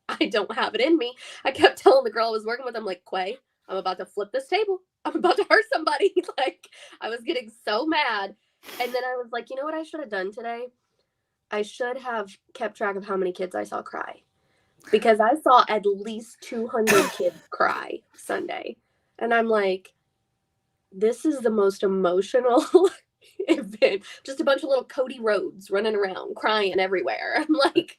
I don't have it in me. I kept telling the girl I was working with, I'm like, Quay, I'm about to flip this table. I'm about to hurt somebody. Like, I was getting so mad. And then I was like, you know what I should have done today? I should have kept track of how many kids I saw cry. Because I saw at least 200 kids cry Sunday. And I'm like, this is the most emotional event. Just a bunch of little Cody Rhodes running around, crying everywhere. I'm like,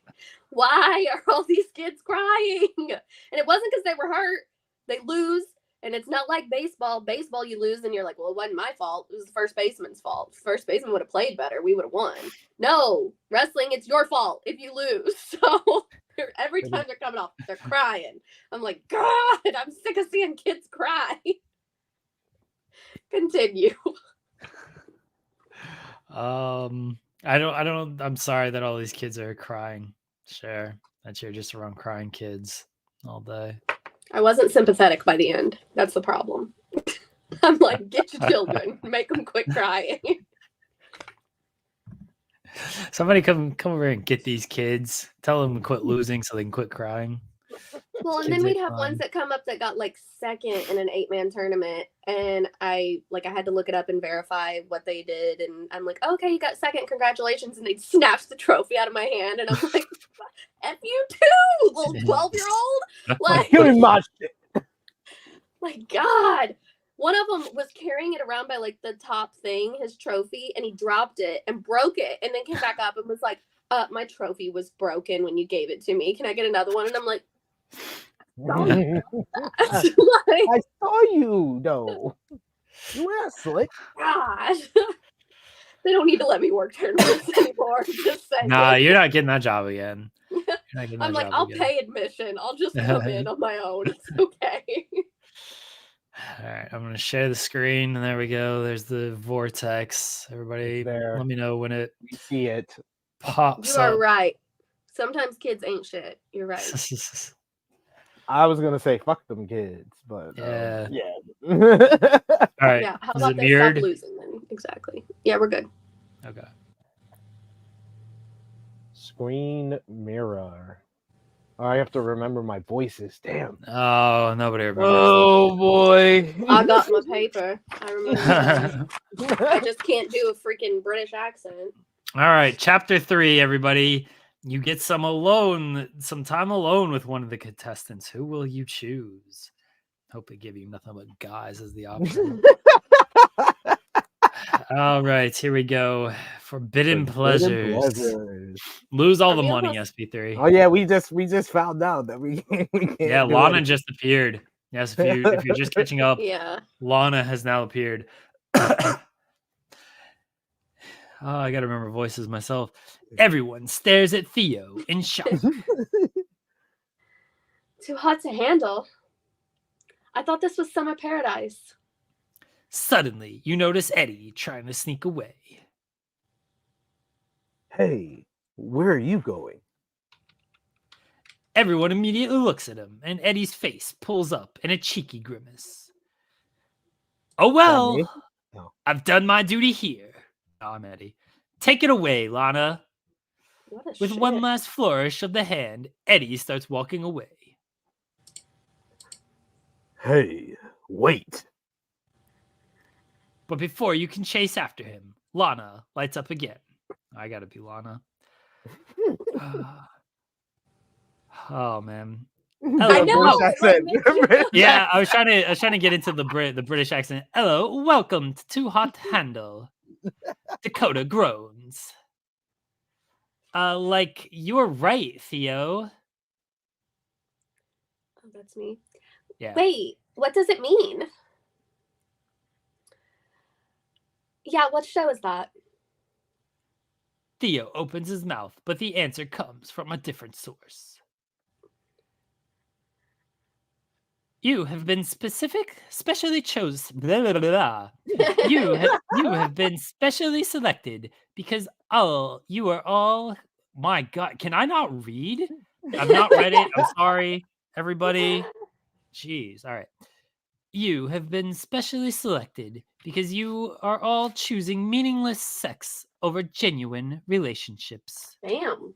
why are all these kids crying? And it wasn't because they were hurt. They lose. And it's not like baseball. Baseball, you lose, and you're like, well, it wasn't my fault. It was the first baseman's fault. If the first baseman would have played better, we would have won. No, wrestling, it's your fault if you lose. So every time they're coming off, they're crying. I'm like, God, I'm sick of seeing kids cry. Continue. I'm sorry that all these kids are crying. Cher, that you're just around crying kids all day. I wasn't sympathetic by the end. That's the problem. I'm like, get your children, make them quit crying. Somebody come over and get these kids. Tell them to quit losing so they can quit crying. Well, and then we'd have ones that come up that got like 2nd in an 8-man tournament, and I had to look it up and verify what they did, and I'm like, okay, you got 2nd, congratulations, and they snatched the trophy out of my hand, and I'm like, F you too, little 12-year-old. Like, give me my shit. Like, God. One of them was carrying it around by like the top thing, his trophy, and he dropped it and broke it, and then came back up and was like, my trophy was broken when you gave it to me. Can I get another one? And I'm like, I saw you though. You were slick. God. They don't need to let me work tournaments anymore. Just saying. Nah, you're not getting that job again. I'm like, I'll pay admission. I'll just come in on my own. It's okay. All right, I'm going to share the screen, and there we go. There's the vortex. Everybody, let me know when we see it pops up. You are right. Sometimes kids ain't shit. You're right. I was gonna say fuck them kids, but yeah. All right. Yeah. How about they stop losing then? Exactly. Yeah, we're good. Okay. Screen mirror. Oh, I have to remember my voices. Damn. Oh, nobody remembers. Oh boy. I got my paper. I remember. I just can't do a freaking British accent. All right, chapter 3, everybody. You get some time alone with one of the contestants. Who will you choose? Hope they give you nothing but guys as the option. All right, here we go. Forbidden pleasures. Lose all the money, SP3. Oh yeah, we just found out that we can't. Yeah, Lana just appeared. Yes, if you're just catching up, yeah, Lana has now appeared. Oh, I gotta remember voices myself. Everyone stares at Theo in shock. Too hot to handle. I thought this was summer paradise. Suddenly, you notice Eddie trying to sneak away. Hey, where are you going? Everyone immediately looks at him, and Eddie's face pulls up in a cheeky grimace. Oh well, no. I've done my duty here. Oh, I'm Eddie. Take it away, Lana. With one last flourish of the hand, Eddie starts walking away. Hey, wait. But before you can chase after him, Lana lights up again. I gotta be Lana. Oh man. Hello, I know. Yeah, I was trying to get into the British accent. Hello, welcome to Too Hot to Handle. Dakota groans. Like, you're right, Theo. Oh, that's me. Yeah. Wait, what does it mean? Yeah, what show is that? Theo opens his mouth, but the answer comes from a different source. You have been specially chosen. Blah, blah, blah, blah. You have been specially selected because you are all. My God, can I not read? I've not read it. I'm sorry, everybody. Jeez. All right. You have been specially selected because you are all choosing meaningless sex over genuine relationships. Damn.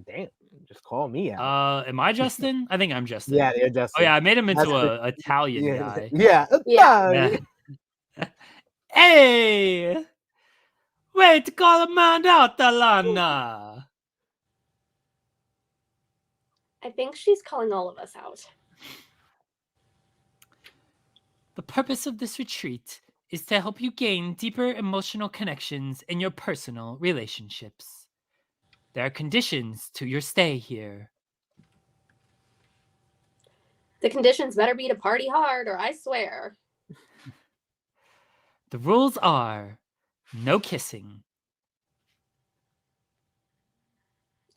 Damn, just call me out. Am I Justin? I think I'm Justin. Yeah, you're Justin. Oh yeah, I made him into That's a Italian yeah, guy. Yeah. Yeah. Hey! Wait to call a man out, Alana! I think she's calling all of us out. The purpose of this retreat is to help you gain deeper emotional connections in your personal relationships. There are conditions to your stay here. The conditions better be to party hard, or I swear. The rules are no kissing.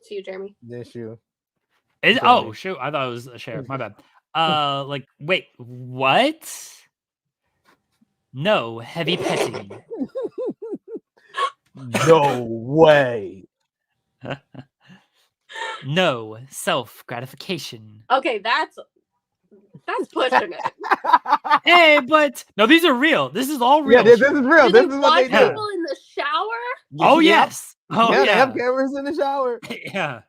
It's you, Jeremy. This you. Oh, shoot. I thought it was a Cher. My bad. Wait, what? No heavy petting. No way. No self-gratification. Okay, that's pushing it. Hey, but no, these are real. This is all real. Yeah, this is real. Do This they is what they watch do. people in the shower? Oh Yep. yes. Oh yeah, yeah. they have cameras in the shower. Yeah.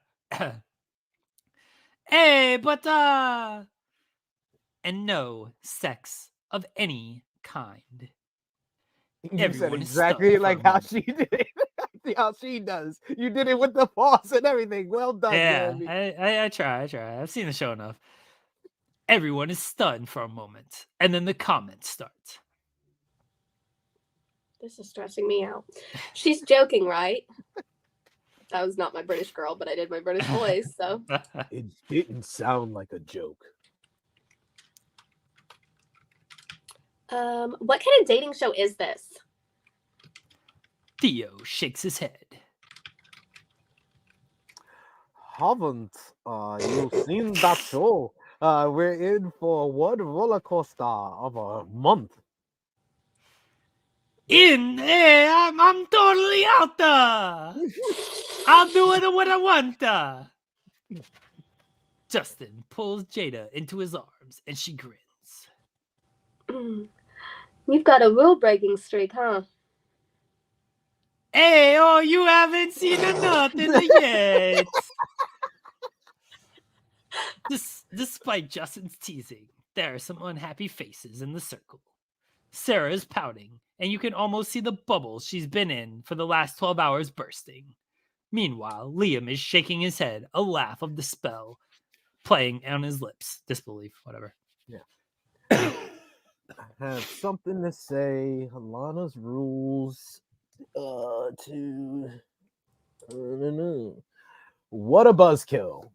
Hey, but and no sex of any kind. You said Everyone is exactly stunned like for a how she did it. See how she does. You did it with the false and everything. Well done, Yeah, Jeremy. I try. I've seen the show enough. Everyone is stunned for a moment, and then the comments start. This is stressing me out. She's joking, right? That was not my British girl, but I did my British voice, so. It didn't sound like a joke. What kind of dating show is this? Theo shakes his head. Haven't you seen that show? We're in for one roller coaster of a month. Hey, I'm totally out there. I'll do it what I want. Justin pulls Jada into his arms, and she grins. You've got a rule-breaking streak, huh? Hey, oh, you haven't seen nothing yet. Despite Justin's teasing, there are some unhappy faces in the circle. Sarah is pouting, and you can almost see the bubbles she's been in for the last 12 hours bursting. Meanwhile, Liam is shaking his head, a laugh of dispel playing on his lips. Disbelief, whatever. Yeah. I have something to say. Alana's rules. What a buzzkill.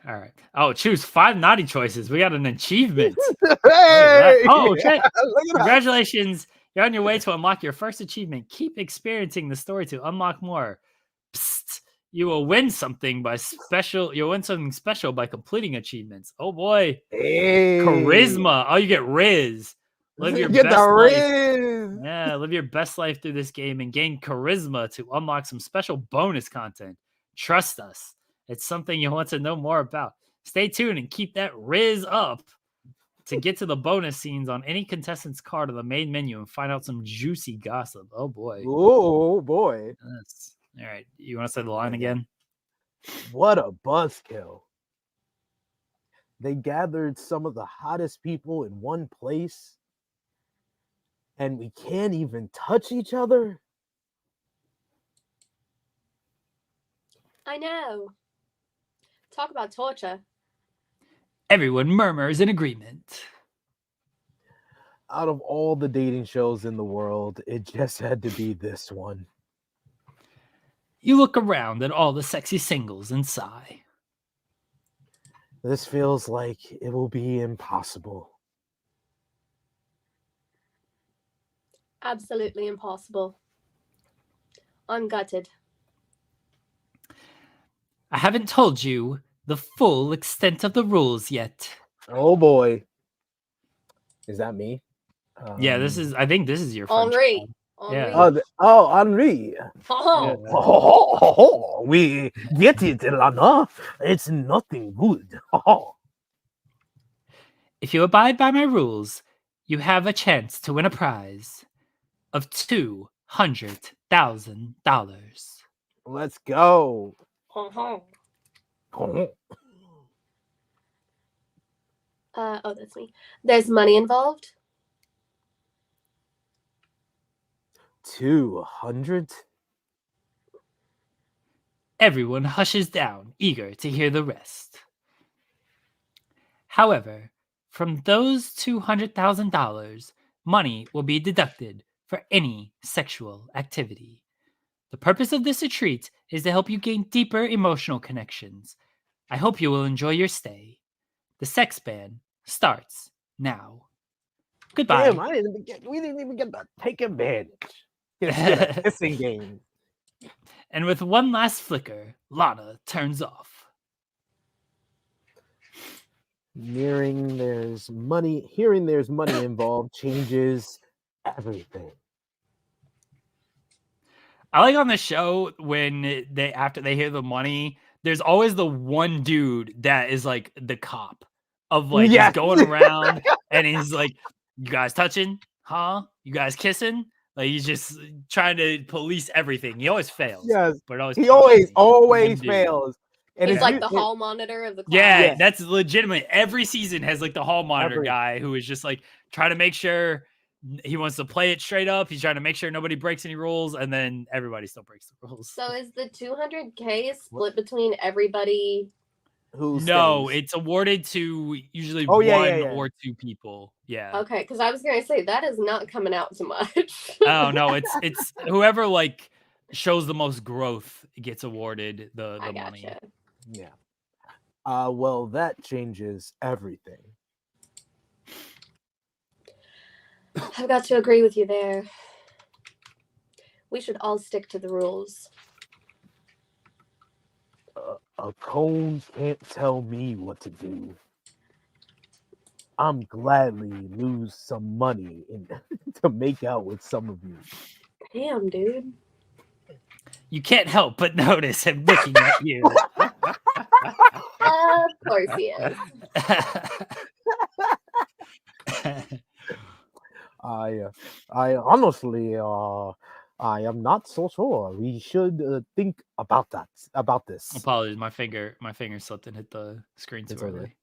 All right. Oh, choose 5 naughty choices. We got an achievement. Hey! Oh, shit. Look at Congratulations. You're on your way to unlock your first achievement. Keep experiencing the story to unlock more. Psst. You will win something You'll win something special by completing achievements. Oh boy. Hey. Charisma. Oh, you get Riz. Live your best life. Yeah, live your best life through this game and gain charisma to unlock some special bonus content. Trust us. It's something you'll want to know more about. Stay tuned and keep that Riz up to get to the bonus scenes on any contestant's card on the main menu and find out some juicy gossip. Oh boy. Oh boy. All right. You want to say the line again? What a buzzkill. They gathered some of the hottest people in one place, and we can't even touch each other. I know. Talk about torture. Everyone murmurs in agreement. Out of all the dating shows in the world, it just had to be this one. You look around at all the sexy singles and sigh. This feels like it will be impossible. Absolutely impossible. I'm gutted. I haven't told you the full extent of the rules yet. Oh boy. Is that me? Yeah, I think this is your French Henri. pad. Henri. Yeah. Henri. Oh. We get it, Lana. It's nothing good. If you abide by my rules, you have a chance to win a prize of $200,000. Let's go. Oh, that's me. There's money involved. 200? Everyone hushes down, eager to hear the rest. However, from those $200,000, money will be deducted for any sexual activity. The purpose of this retreat is to help you gain deeper emotional connections. I hope you will enjoy your stay. The sex ban starts now. Goodbye. Damn, we didn't even get to take advantage. It's a kissing game. And with one last flicker, Lana turns off. Hearing there's money involved changes everything. I like on the show when after they hear the money, there's always the one dude that is like the cop of like Yes. he's going around and he's like, "You guys touching? Huh? You guys kissing?" Like he's just trying to police everything. He always fails. Yes, but always he always One dude. fails. And He's like the hall monitor of the class. Yeah, that's legitimate. Every season has like the hall monitor Every- guy who is just like trying to make sure he wants to play it straight up. He's trying to make sure nobody breaks any rules, and then everybody still breaks the rules. So is the $200K split between everybody? Who No, stays? it's awarded to usually Oh, one yeah. or two people. Yeah. Okay, because I was gonna say that is not coming out too much. Oh no, it's whoever like shows the most growth gets awarded the I money. gotcha. Yeah. Well, that changes everything. I've got to agree with you there. We should all stick to the rules. A cone can't tell me what to do. I'm gladly lose some money to make out with some of you. Damn, dude. You can't help but notice him looking at you. Of course he is. I honestly, I am not so sure. We should think about this. Apologies, my finger slipped and hit the screen too It's early. okay.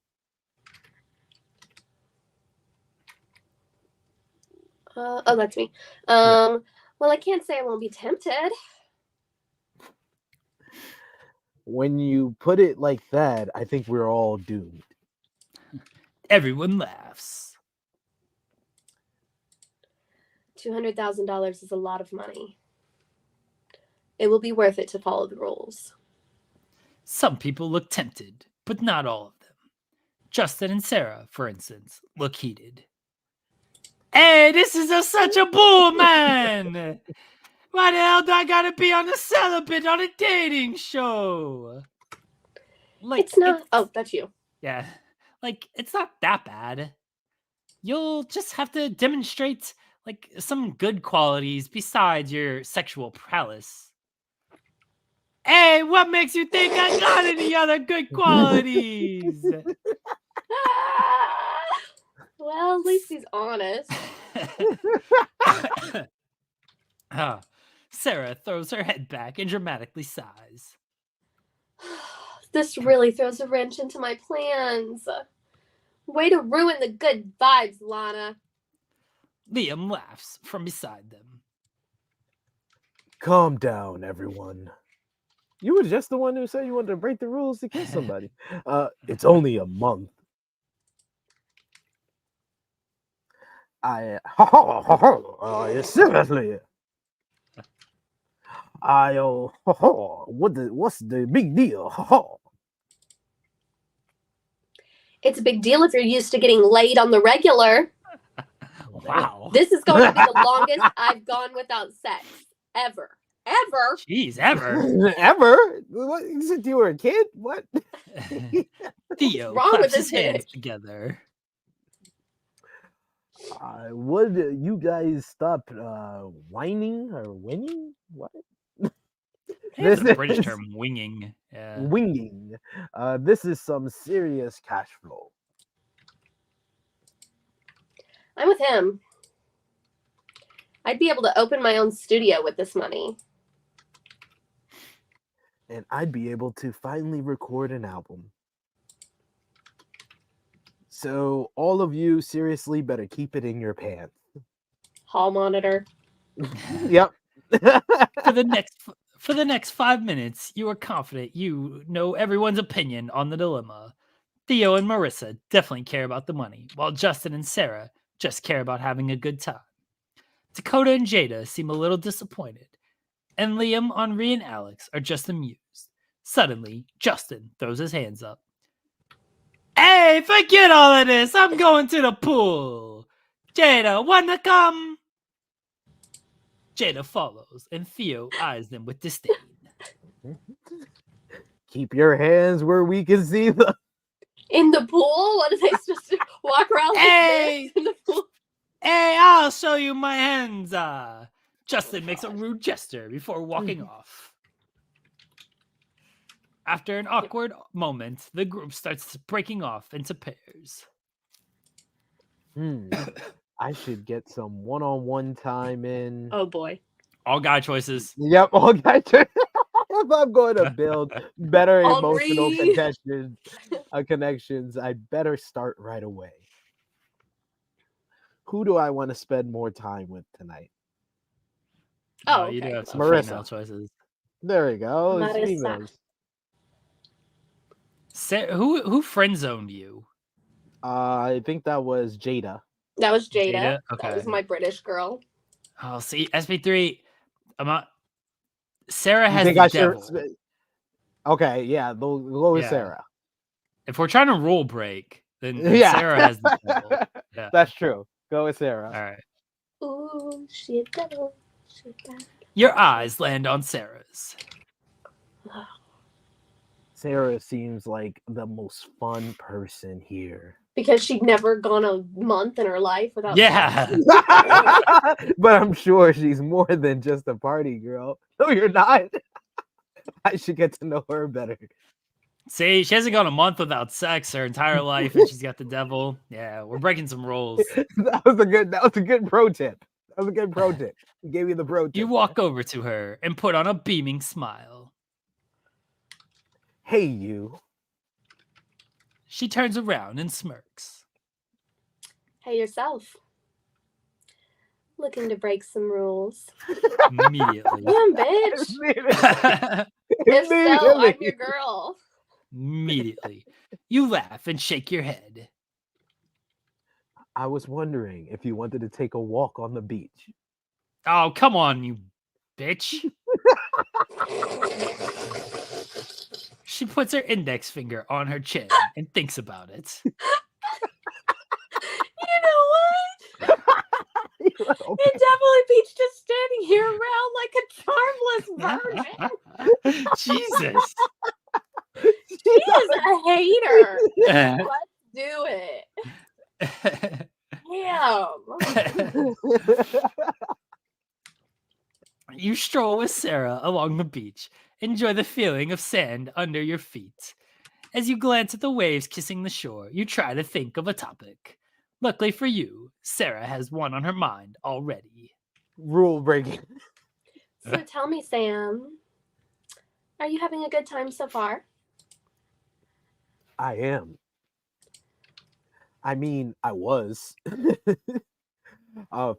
That's me. Well, I can't say I won't be tempted. When you put it like that, I think we're all doomed. Everyone laughs. $200,000 is a lot of money. It will be worth it to follow the rules. Some people look tempted, but not all of them. Justin and Sarah, for instance, look heated. Hey, this is such a bull, man! Why the hell do I gotta be on a celibate on a dating show? Like, It's not. Oh, that's you. Yeah. Like, it's not that bad. You'll just have to demonstrate, like, some good qualities besides your sexual prowess. Hey, what makes you think I got any other good qualities? Well, at least he's honest. Sarah throws her head back and dramatically sighs. This really throws a wrench into my plans. Way to ruin the good vibes, Lana. Liam laughs from beside them. Calm down, everyone. You were just the one who said you wanted to break the rules to kiss somebody. It's only a month. Seriously. What's the big deal? It's a big deal if you're used to getting laid on the regular. Wow. This is going to be the longest I've gone without sex ever. Ever. Jeez, ever. Ever? What, since you were a kid? What? Theo wrong with claps his this hands bitch? together. Would you guys stop whining or winning? What? It's This a British is- term, winging. Yeah. Winging. This is some serious cash flow. I'm with him. I'd be able to open my own studio with this money. And I'd be able to finally record an album. So all of you seriously better keep it in your pants. Hall monitor. Yep. For the next 5 minutes, you are confident you know everyone's opinion on the dilemma. Theo and Marissa definitely care about the money, while Justin and Sarah just care about having a good time. Dakota and Jada seem a little disappointed, and Liam, Henri, and Alex are just amused. Suddenly, Justin throws his hands up. Hey, forget all of this. I'm going to the pool. Jada, wanna come? Jada follows, and Theo eyes them with disdain. Keep your hands where we can see them. In the pool? What are they supposed to walk around like Hey! this in the pool? Hey, I'll show you my hands. Justin makes a rude gesture before walking off. After an awkward moment, the group starts breaking off into pairs. I should get some one-on-one time in. Oh boy. All guy choices. Yep, all guys. If I'm going to build better emotional Henri. connections, I better start right away. Who do I want to spend more time with tonight? Oh, You do okay. have some Marissa. female choices. There we go. It's Marissa. females. Who friend zoned you? I think that was Jada. That was Jada. Jada? Okay. That was my British girl. Oh, see, SP3. I'm not. Sarah You has think the I devil. should? Okay, yeah, we'll go with Yeah. Sarah. If we're trying to rule break, then Yeah. Sarah has the devil. Yeah. That's true. Go with Sarah. All right. Ooh, she a devil. She a devil. Your eyes land on Sarah's. Sarah seems like the most fun person here. Because she'd never gone a month in her life without Yeah. sex. But I'm sure she's more than just a party girl. No, you're not. I should get to know her better. See, she hasn't gone a month without sex her entire life, and she's got the devil. Yeah, we're breaking some rules. That was a good pro tip. That was a good pro tip. He gave you the pro tip. You walk over to her and put on a beaming smile. Hey, you. She turns around and smirks. Hey, yourself. Looking to break some rules. Immediately. Damn, bitch. If so, I'm your girl. Immediately. You laugh and shake your head. I was wondering if you wanted to take a walk on the beach. Oh, come on, you bitch. She puts her index finger on her chin and thinks about it. You know what? Okay. It definitely beats just standing here around like a charmless virgin. Jesus. She is a hater. Let's do it. Damn. You stroll with Sarah along the beach. Enjoy the feeling of sand under your feet. As you glance at the waves kissing the shore, you try to think of a topic. Luckily for you, Sarah has one on her mind already. Rule breaking. So tell me, Sam, are you having a good time so far? I am. I mean, I was.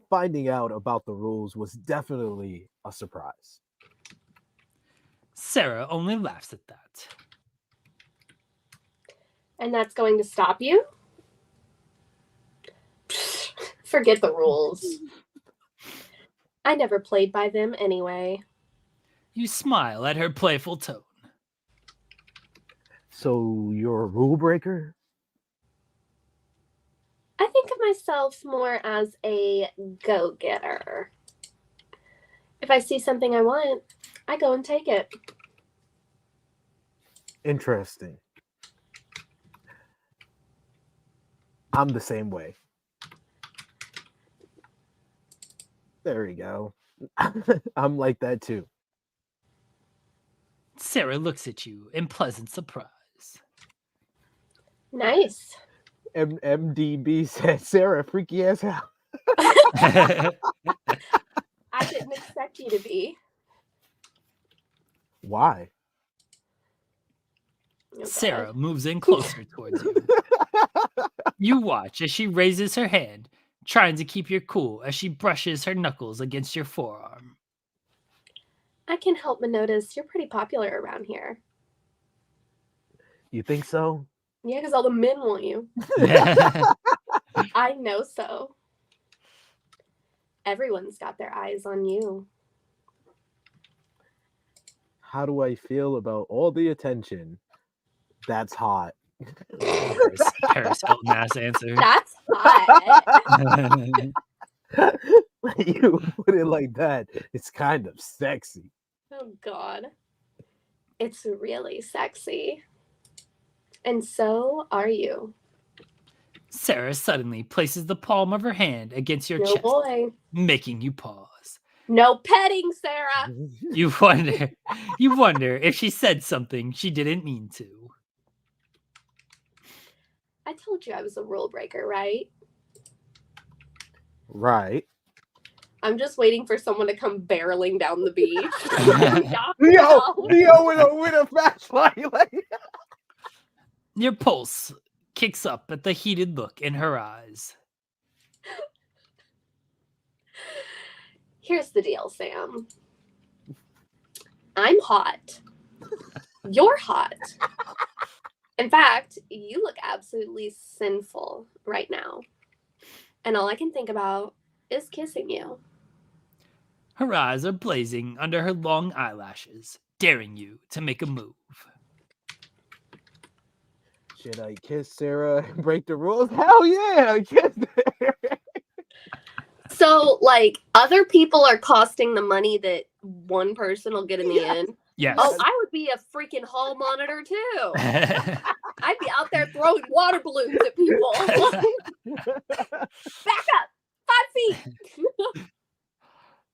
Finding out about the rules was definitely a surprise. Sarah only laughs at that. And that's going to stop you? Forget the rules. I never played by them anyway. You smile at her playful tone. So you're a rule breaker? I think of myself more as a go-getter. If I see something I want, I go and take it. Interesting. I'm the same way. There we go. I'm like that too. Sarah looks at you in pleasant surprise. Nice. MDB said, Sarah, freaky ass out. I didn't expect you to be. Why? Oh, Sarah God. moves in closer towards you. You watch as she raises her hand, trying to keep your cool as she brushes her knuckles against your forearm. I can't help but notice you're pretty popular around here. You think so? Yeah, because all the men want you. I know so. Everyone's got their eyes on you. How do I feel about all the attention? That's hot. Paris Hilton ass answer. That's hot. You put it like that, it's kind of sexy. Oh, God. It's really sexy. And so are you. Sarah suddenly places the palm of her hand against your No chest, boy. making you pause. No petting, Sarah. You wonder if she said something she didn't mean to. I told you I was a rule breaker, right? Right. I'm just waiting for someone to come barreling down the beach. Leo with a flashlight. Like... Your pulse kicks up at the heated look in her eyes. Here's the deal, Sam. I'm hot. You're hot. In fact, you look absolutely sinful right now. And all I can think about is kissing you. Her eyes are blazing under her long eyelashes, daring you to make a move. Should I kiss Sarah and break the rules? Hell yeah, I kissed her. So, like, other people are costing the money that one person will get in the end. Yes. Oh, I would be a freaking hall monitor too. I'd be out there throwing water balloons at people. Back up 5 feet.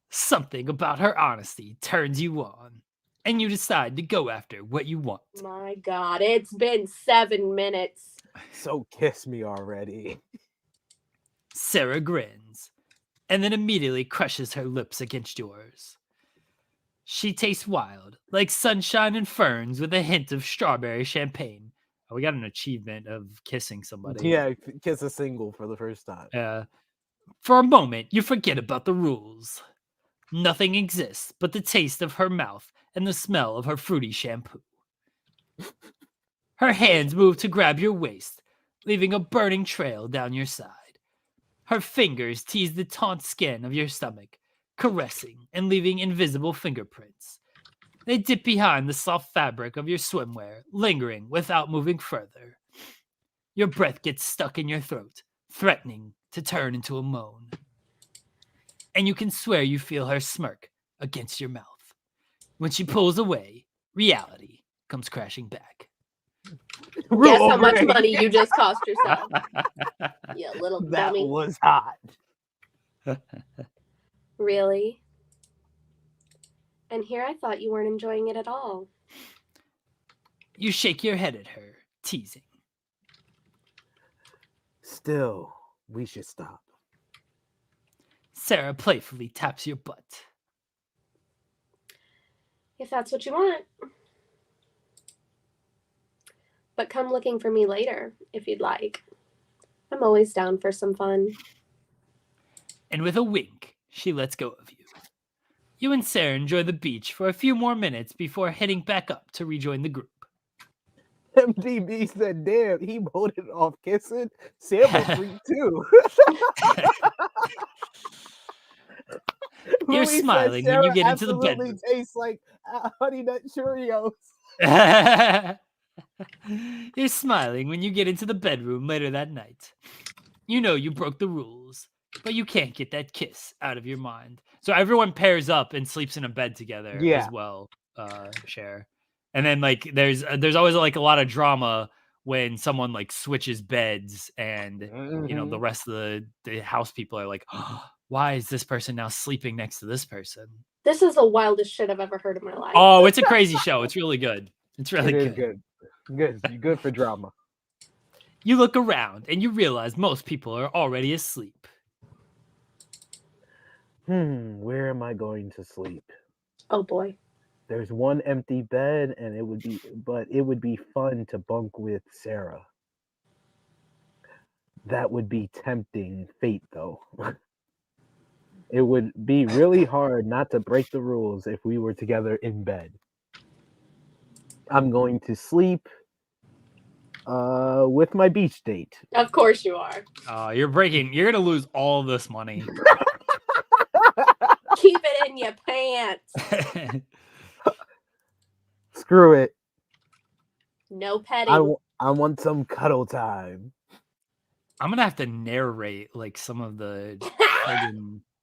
Something about her honesty turns you on, and you decide to go after what you want. My God, it's been 7 minutes. So kiss me already. Sarah grins, and then immediately crushes her lips against yours. She tastes wild, like sunshine and ferns with a hint of strawberry champagne. Oh, we got an achievement of kissing somebody. Yeah, kiss a single for the first time. For a moment, you forget about the rules. Nothing exists but the taste of her mouth and the smell of her fruity shampoo. Her hands move to grab your waist, leaving a burning trail down your side. Her fingers tease the taut skin of your stomach, caressing and leaving invisible fingerprints. They dip behind the soft fabric of your swimwear, lingering without moving further. Your breath gets stuck in your throat, threatening to turn into a moan. And you can swear you feel her smirk against your mouth. When she pulls away, reality comes crashing back. Guess how much money you just cost yourself. You little That dummy. was hot. Really? And here I thought you weren't enjoying it at all. You shake your head at her, teasing. Still, we should stop. Sarah playfully taps your butt. If that's what you want. But come looking for me later, if you'd like. I'm always down for some fun. And with a wink, she lets go of you. You and Sarah enjoy the beach for a few more minutes before heading back up to rejoin the group. MDB said, damn, he voted off kissing. Sam a freak too. You're Louis smiling said when you Sarah get into the absolutely bedroom. tastes like Honey Nut Cheerios. You're smiling when you get into the bedroom later that night. You know you broke the rules, but you can't get that kiss out of your mind. So everyone pairs up and sleeps in a bed together Yeah. as well, Cher. And then like there's always like a lot of drama when someone like switches beds and you know the rest of the house people are like, oh, why is this person now sleeping next to this person? This is the wildest shit I've ever heard in my life. Oh, it's a crazy show. It's really good. It's really good. Good for drama. You look around and you realize most people are already asleep. Where am I going to sleep? Oh boy. There's one empty bed, and it would be fun to bunk with Sarah. That would be tempting fate, though. It would be really hard not to break the rules if we were together in bed. I'm going to sleep with my beach date. Of course you are. You're going to lose all this money. Keep it in your pants. Screw it. No petting. I want some cuddle time. I'm going to have to narrate like some of the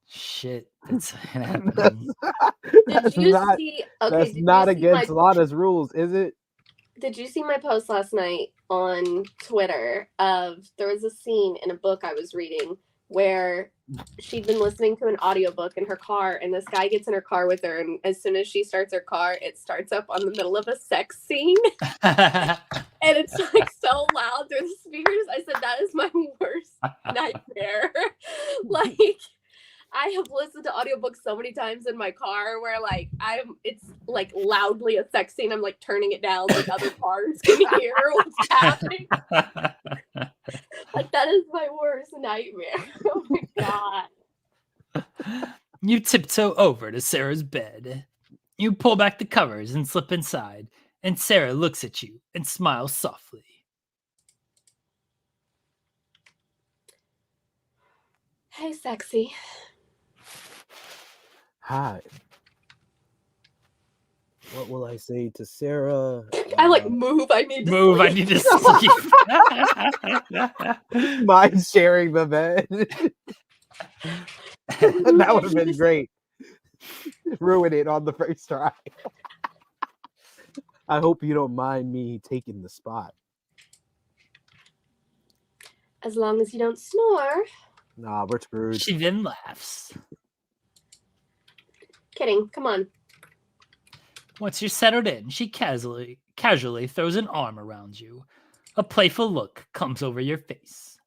shit that's happening. That's not against Lana's rules, is it? Did you see my post last night on Twitter of there was a scene in a book I was reading where she'd been listening to an audiobook in her car, and this guy gets in her car with her, and as soon as she starts her car, it starts up on the middle of a sex scene. And it's like so loud through the speakers. I said, that is my worst nightmare. Like, I have listened to audiobooks so many times in my car where like it's like loudly a sex scene. I'm like turning it down so other cars can hear what's happening. Like that is my worst nightmare. Oh my god. You tiptoe over to Sarah's bed. You pull back the covers and slip inside, and Sarah looks at you and smiles softly. Hey, sexy. Hi. What will I say to Sarah? I like move. I need to move. sleep. I need to sleep. Mind sharing the bed. That would have been great. Ruin it on the first try. I hope you don't mind me taking the spot. As long as you don't snore. Nah, we're screwed. She then laughs. Kidding. Come on. Once you're settled in, she casually throws an arm around you. A playful look comes over your face.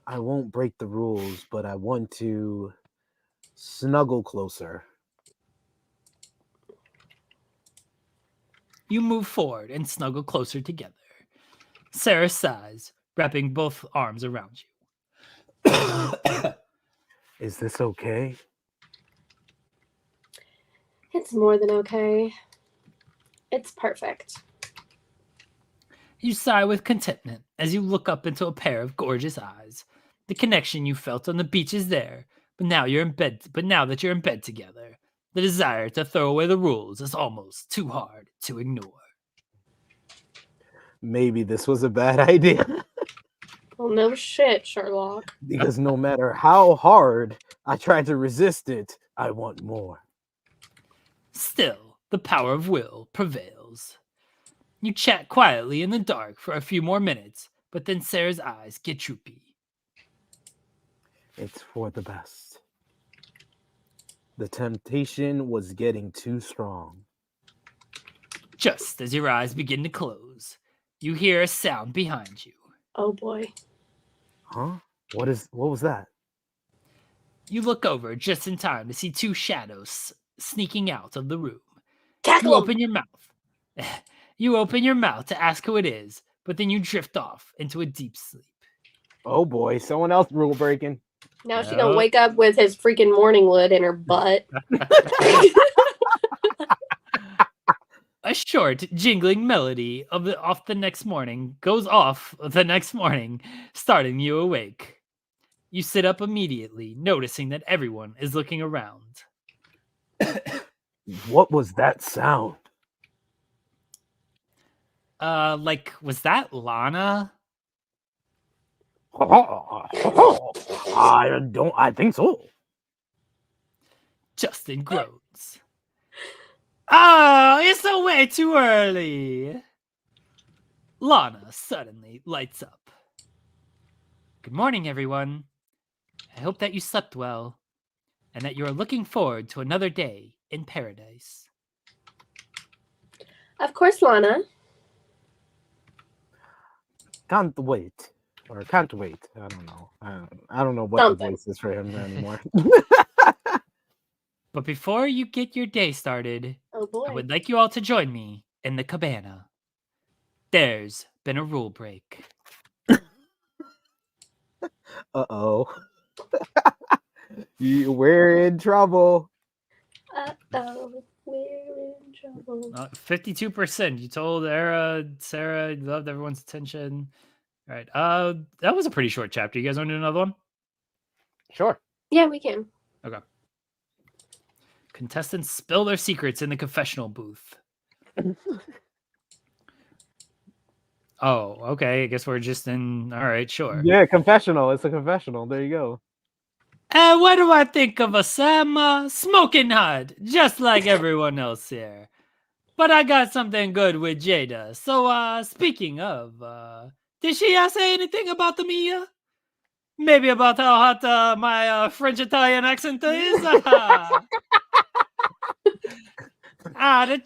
I won't break the rules, but I want to snuggle closer. You move forward and snuggle closer together. Sarah sighs, wrapping both arms around you. Is this okay? It's more than okay. It's perfect. You sigh with contentment as you look up into a pair of gorgeous eyes. The connection you felt on the beach is there, but now that you're in bed together, the desire to throw away the rules is almost too hard to ignore. Maybe this was a bad idea. Well, no shit, Sherlock. Because no matter how hard I try to resist it, I want more. Still, the power of will prevails. You chat quietly in the dark for a few more minutes, but then Sarah's eyes get droopy. It's for the best. The temptation was getting too strong. Just as your eyes begin to close, you hear a sound behind you. Oh boy. Huh? What was that? You look over just in time to see two shadows sneaking out of the room. Tackle You 'em. open your mouth. You open your mouth to ask who it is, but then you drift off into a deep sleep. Oh boy, someone else rule breaking. Now she gonna wake up with his freaking morning wood in her butt. A short, jingling melody off the next morning goes off the next morning, starting you awake. You sit up immediately, noticing that everyone is looking around. What was that sound? Was that Lana? I think so. Justin groans. Oh, it's way too early. Lana suddenly lights up. Good morning, everyone. I hope that you slept well and that you are looking forward to another day in paradise. Of course, Lana. Can't wait. Or can't wait. I don't know. I don't know what Something. the voice is for him anymore. But before you get your day started, Oh boy. I would like you all to join me in the cabana. There's been a rule break. Uh-oh. We're in trouble. Uh-oh. We're in trouble. 52%. You told Sarah, you loved everyone's attention. All right. That was a pretty short chapter. You guys want to do another one? Sure. Yeah, we can. Okay. Contestants spill their secrets in the confessional booth. Oh, okay. I guess we're just in. All right, sure. Yeah, confessional. It's a confessional. There you go. What do I think of a Sam? Smoking hot, just like everyone else here. But I got something good with Jada. So, speaking of, did she say anything about the Mia? Maybe about how hot my French-Italian accent is? The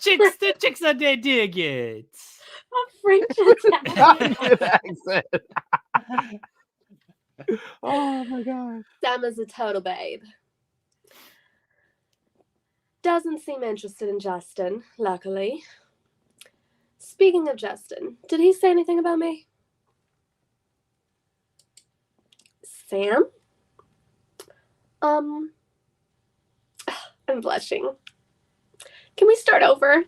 chicks that they dig it. A French Accent. Oh my god. Sam is a total babe. Doesn't seem interested in Justin, luckily. Speaking of Justin, did he say anything about me? Sam? I'm blushing. Can we start over?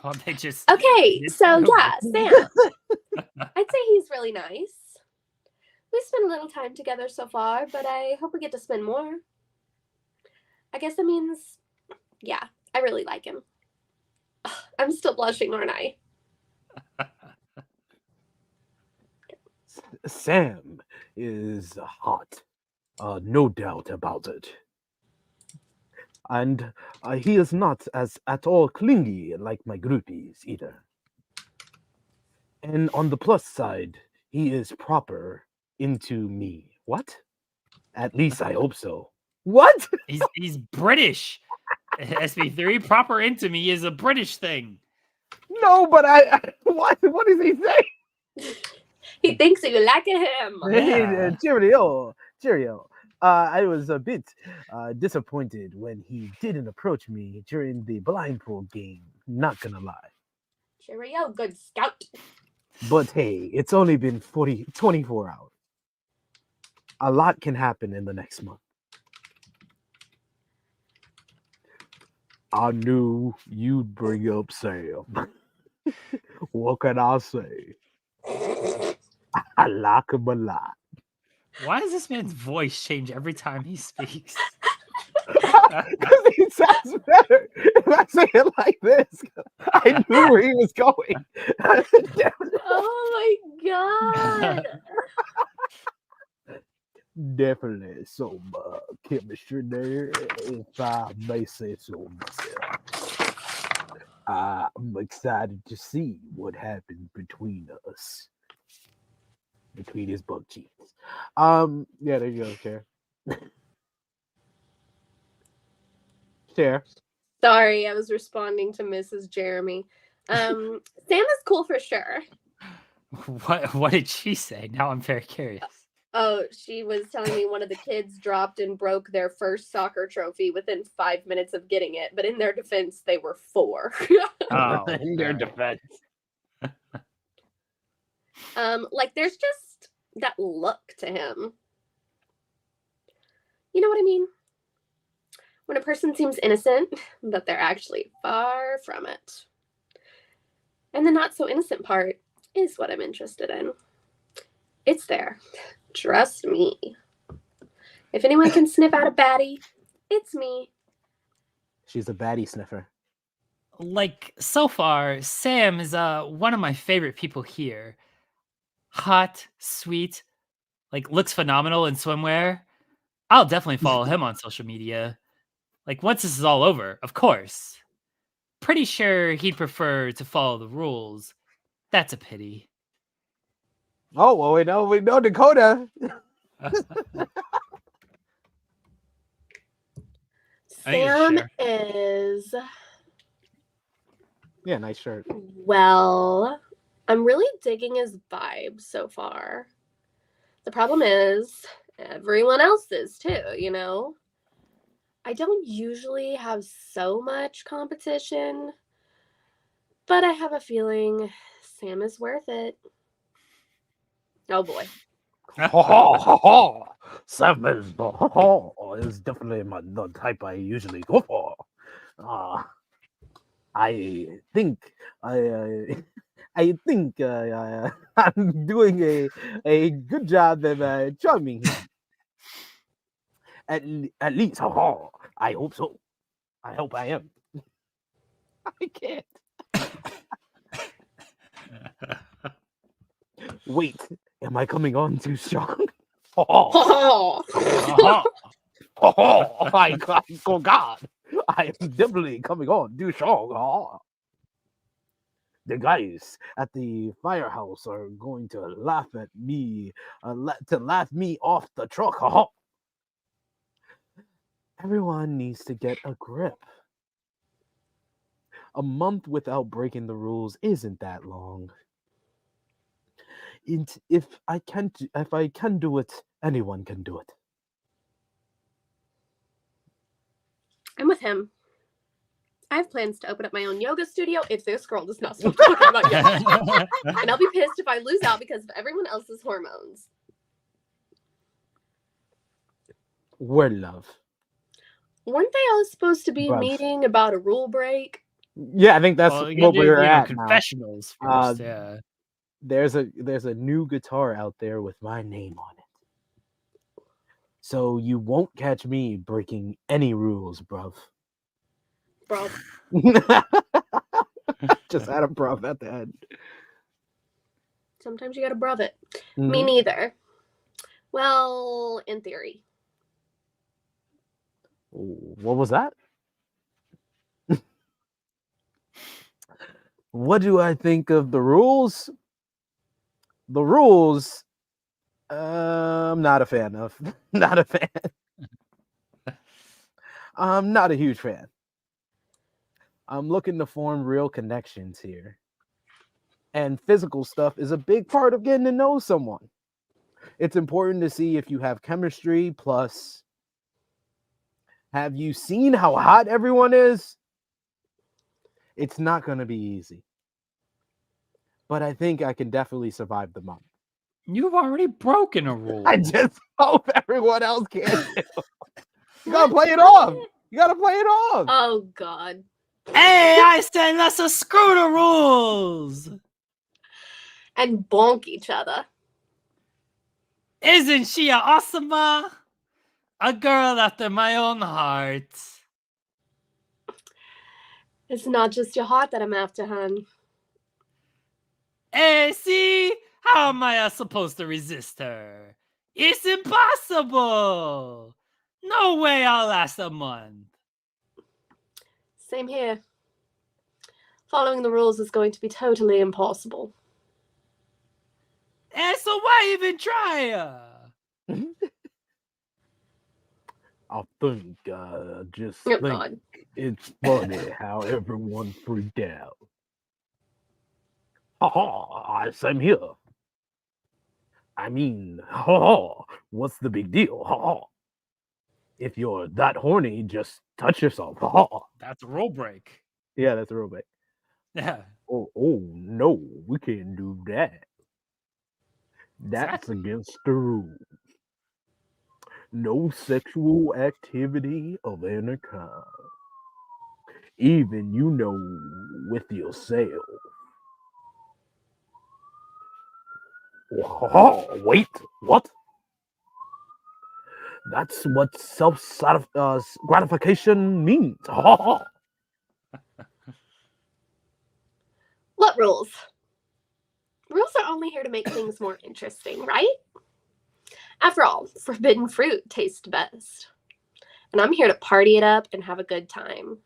Oh, they just... Okay, so yeah, Sam. I'd say he's really nice. We spent a little time together so far, but I hope we get to spend more. I guess that means, yeah, I really like him. I'm still blushing, aren't I? Sam is hot. No doubt about it. And he is not at all clingy like my groupies either. And on the plus side, he is proper into me. What? At least I hope so. What? He's British. SP3 proper into me is a British thing. No, but what does he say? He thinks you like him. Yeah. Cheerio. I was a bit disappointed when he didn't approach me during the blindfold game. Not gonna lie. Cheerio, good scout. But hey, it's only been 24 hours. A lot can happen in the next month. I knew you'd bring up Sam. What can I say? I like him a lot. Why does this man's voice change every time he speaks? Because he sounds better if I say it like this. I knew where he was going. Oh my god. Definitely some chemistry there, if I may say so myself. I'm excited to see what happens between us. Between his butt cheeks. Yeah, there you go, Cher. Cher. Sorry, I was responding to Mrs. Jeremy. Sam is cool for sure. What did she say? Now I'm very curious. Oh, she was telling me one of the kids dropped and broke their first soccer trophy within 5 minutes of getting it, but in their defense, they were 4. Oh, In their defense. There's just that look to him. You know what I mean? When a person seems innocent, but they're actually far from it. And the not so innocent part is what I'm interested in. It's there. Trust me. If anyone can sniff out a baddie, it's me. She's a baddie sniffer. Like, so far, Sam is one of my favorite people here. Hot, sweet, like looks phenomenal in swimwear. I'll definitely follow him on social media. Like, once this is all over, of course. Pretty sure he'd prefer to follow the rules. That's a pity. Oh, well, we know Dakota. Sam is... Yeah, nice shirt. Well, I'm really digging his vibe so far. The problem is, everyone else is too, you know? I don't usually have so much competition, but I have a feeling Sam is worth it. Oh boy. Sam is definitely the type I usually go for. I think I think I'm doing a good job of charming him. At least, I hope so. I hope I am. I can't. Wait, am I coming on too strong? My God, oh God, I am definitely coming on too strong. The guys at the firehouse are going to laugh at me, to laugh me off the truck. Everyone needs to get a grip. A month without breaking the rules isn't that long. If I can do it, anyone can do it. I'm with him. I have plans to open up my own yoga studio if this girl does not stop talking about yoga. And I'll be pissed if I lose out because of everyone else's hormones. We're love. Weren't they all supposed to be Bruv. meeting about a rule break? Yeah, I think that's what we're at confessionals now. first, yeah. There's a new guitar out there with my name on it. So you won't catch me breaking any rules, bruv. Bruv. Just add a bruv at the end. Sometimes you gotta bruv it. Mm-hmm. Me neither. Well, in theory. What was that? What do I think of the rules? The rules, I'm not a fan of. Not a fan. I'm not a huge fan. I'm looking to form real connections here. And physical stuff is a big part of getting to know someone. It's important to see if you have chemistry, plus, have you seen how hot everyone is? It's not going to be easy. But I think I can definitely survive the month. You've already broken a rule. I just hope everyone else can too. You gotta play it off. You gotta play it off. Oh, God. Hey, I said let's screw the rules. And bonk each other. Isn't she a awesome? A girl after my own heart. It's not just your heart that I'm after, hon. Hey, see? How am I supposed to resist her? It's impossible. No way I'll last a month. Same here. Following the rules is going to be totally impossible. And so why even try? I think think it's funny how everyone freaked out. Same here. I mean, what's the big deal? If you're that horny, just touch yourself. That's a rule break. Yeah, that's a rule break. Yeah. Oh no, we can't do that. That's against the rules. No sexual activity of any kind. Even, with yourself. Oh, wait, what? That's what gratification means. What rules? Rules are only here to make things more interesting, right? After all, forbidden fruit tastes best. And I'm here to party it up and have a good time.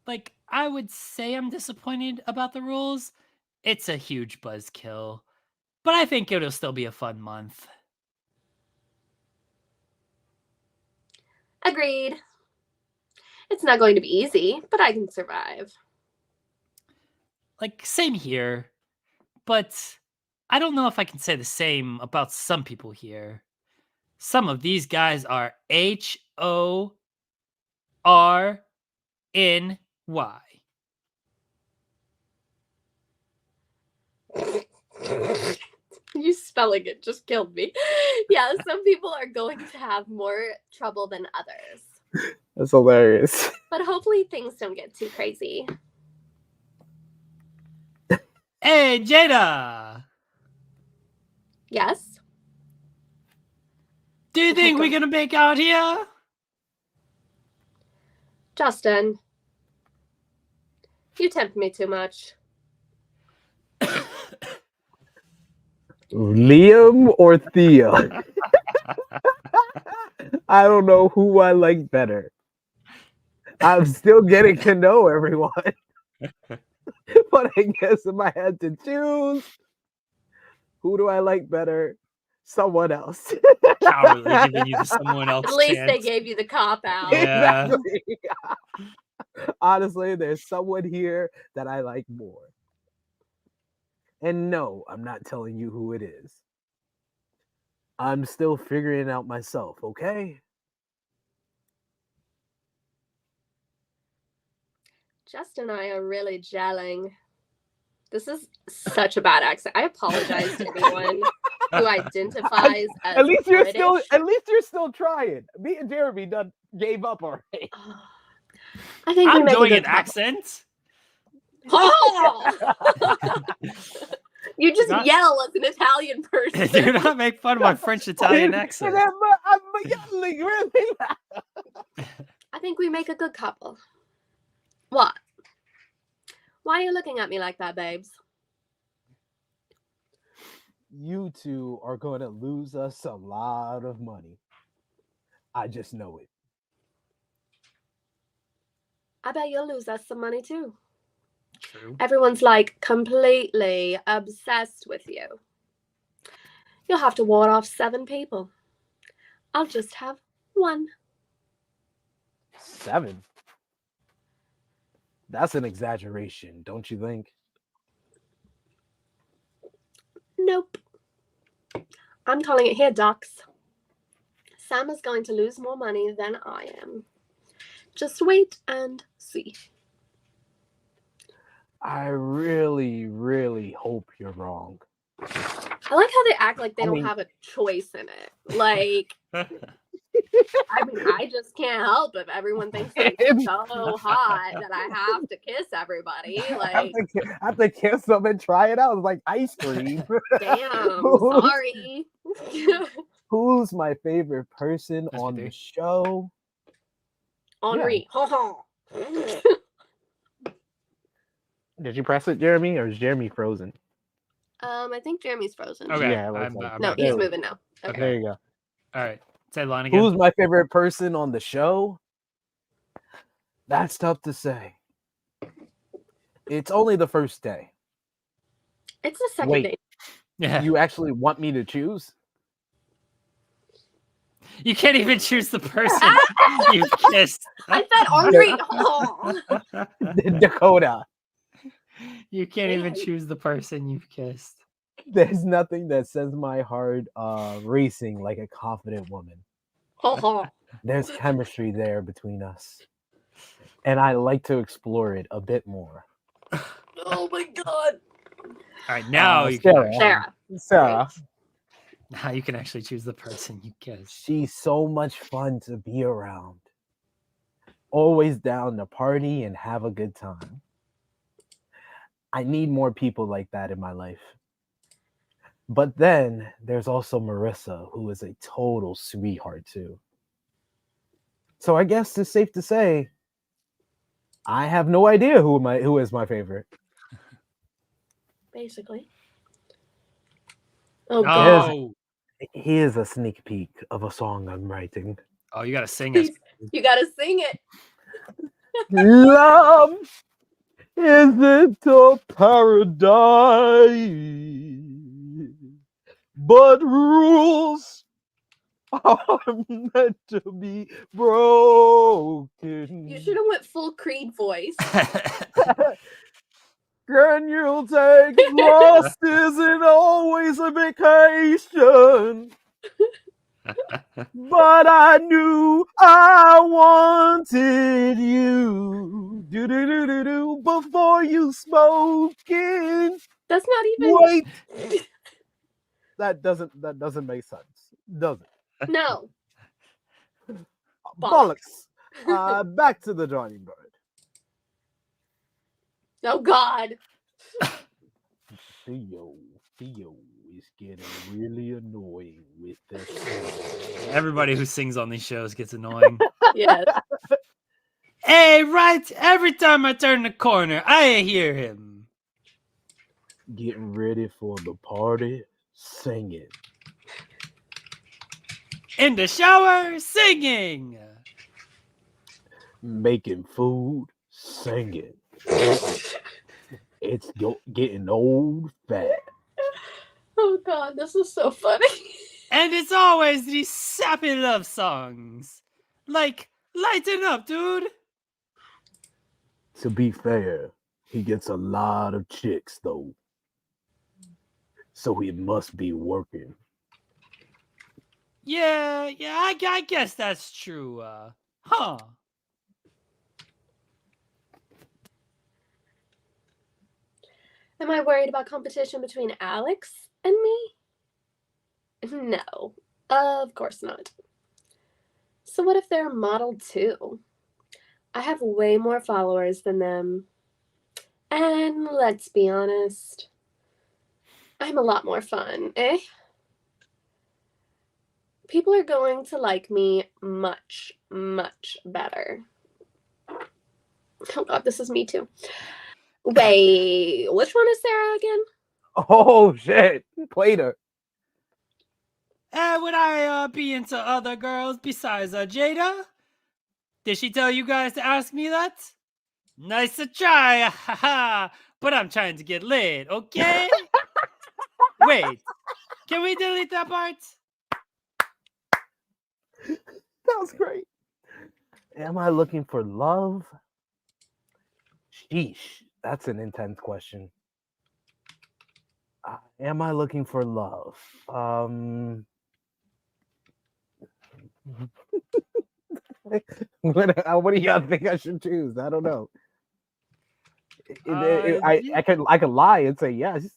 Like, I would say I'm disappointed about the rules. It's a huge buzzkill. But I think it'll still be a fun month. Agreed. It's not going to be easy, but I can survive. Like, same here. But I don't know if I can say the same about some people here. Some of these guys are HORNY. You spelling it just killed me. Yeah, some people are going to have more trouble than others. That's hilarious. But hopefully things don't get too crazy. Hey, Jada! Yes? Do you think we're gonna make out here? Justin, you tempt me too much. Liam or Thea? I don't know who I like better. I'm still getting to know everyone. But I guess if I had to choose, who do I like better? Someone else. Cowardly giving you the someone else At least chance. they gave you the cop out. Yeah. Exactly. Honestly, there's someone here that I like more. And no, I'm not telling you who it is. I'm still figuring it out myself, okay? Justin and I are really gelling. This is such a bad accent. I apologize to anyone who identifies as At least British. you're still trying. Me and Jeremy done gave up already. I think we I'm make a doing good an couple. accent. Oh! You just Not- yell as an Italian person. Do not make fun of my French-Italian accent. I'm yelling really loud. I think we make a good couple. What? Why are you looking at me like that, babes? You two are going to lose us a lot of money. I just know it. I bet you'll lose us some money too. True. Everyone's like completely obsessed with you. You'll have to ward off 7 people. I'll just have 1. 7? That's an exaggeration, don't you think? Nope. I'm calling it here, docs. Sam is going to lose more money than I am. Just wait and see. I really, really hope you're wrong. I like how they act like they don't have a choice in it. Like, I mean, I just can't help if everyone thinks I'm so hot that I have to kiss everybody. Like, I have to kiss them and try it out. It's like ice cream. damn, sorry. Who's my favorite person SP3. on the show? Henri. Did you press it, Jeremy, or is Jeremy frozen? I think Jeremy's frozen. Okay. Yeah, I'm No, back. he's moving now. Okay. There you go. All right. Say the line again. Who's my favorite person on the show? That's tough to say. It's only the first day. It's the second Wait. day. Yeah. You actually want me to choose? You can't even choose the person you kissed. I said Henri. Oh. Dakota. You can't even choose the person you've kissed. There's nothing that sends my heart racing like a confident woman. There's chemistry there between us. And I like to explore it a bit more. Oh my god. All right, now you Sarah. can. Sarah. Now you can actually choose the person you kiss. She's so much fun to be around. Always down to party and have a good time. I need more people like that in my life. But then there's also Marissa, who is a total sweetheart too. So I guess it's safe to say I have no idea who is my favorite. Basically. Oh god. Oh, Here's a sneak peek of a song I'm writing. oh, you gotta sing it. You gotta sing it. Love isn't a paradise, but rules are meant to be broken. You should have went full Creed voice. Can you take lost isn't always a vacation? But I knew I wanted you. Do before you smoking. That's not even. Wait. That doesn't make sense, does it? No. Bollocks. Back to the drawing board. Oh god. Theo is getting really annoying with this. Everybody who sings on these shows gets annoying. Yes. Hey, right, every time I turn the corner, I hear him. Getting ready for the party, singing. In the shower, singing. Making food, singing. It's getting old fat. Oh god, this is so funny. And it's always these sappy love songs. Like, lighten up, dude. To be fair, he gets a lot of chicks, though. So he must be working. Yeah, I guess that's true. Huh. Am I worried about competition between Alex and me? No, of course not. So what if they're model too? I have way more followers than them. And let's be honest, I'm a lot more fun, eh? People are going to like me much, much better. Oh god, this is me too. Wait, which one is Sarah again? Oh, shit. Played her. Would I be into other girls besides Jada? Did she tell you guys to ask me that? Nice to try, haha. But I'm trying to get laid, okay? Wait, can we delete that part? That was great. Am I looking for love? Sheesh, that's an intense question. Am I looking for love? What do y'all think I should choose? I don't know. I could lie and say yes,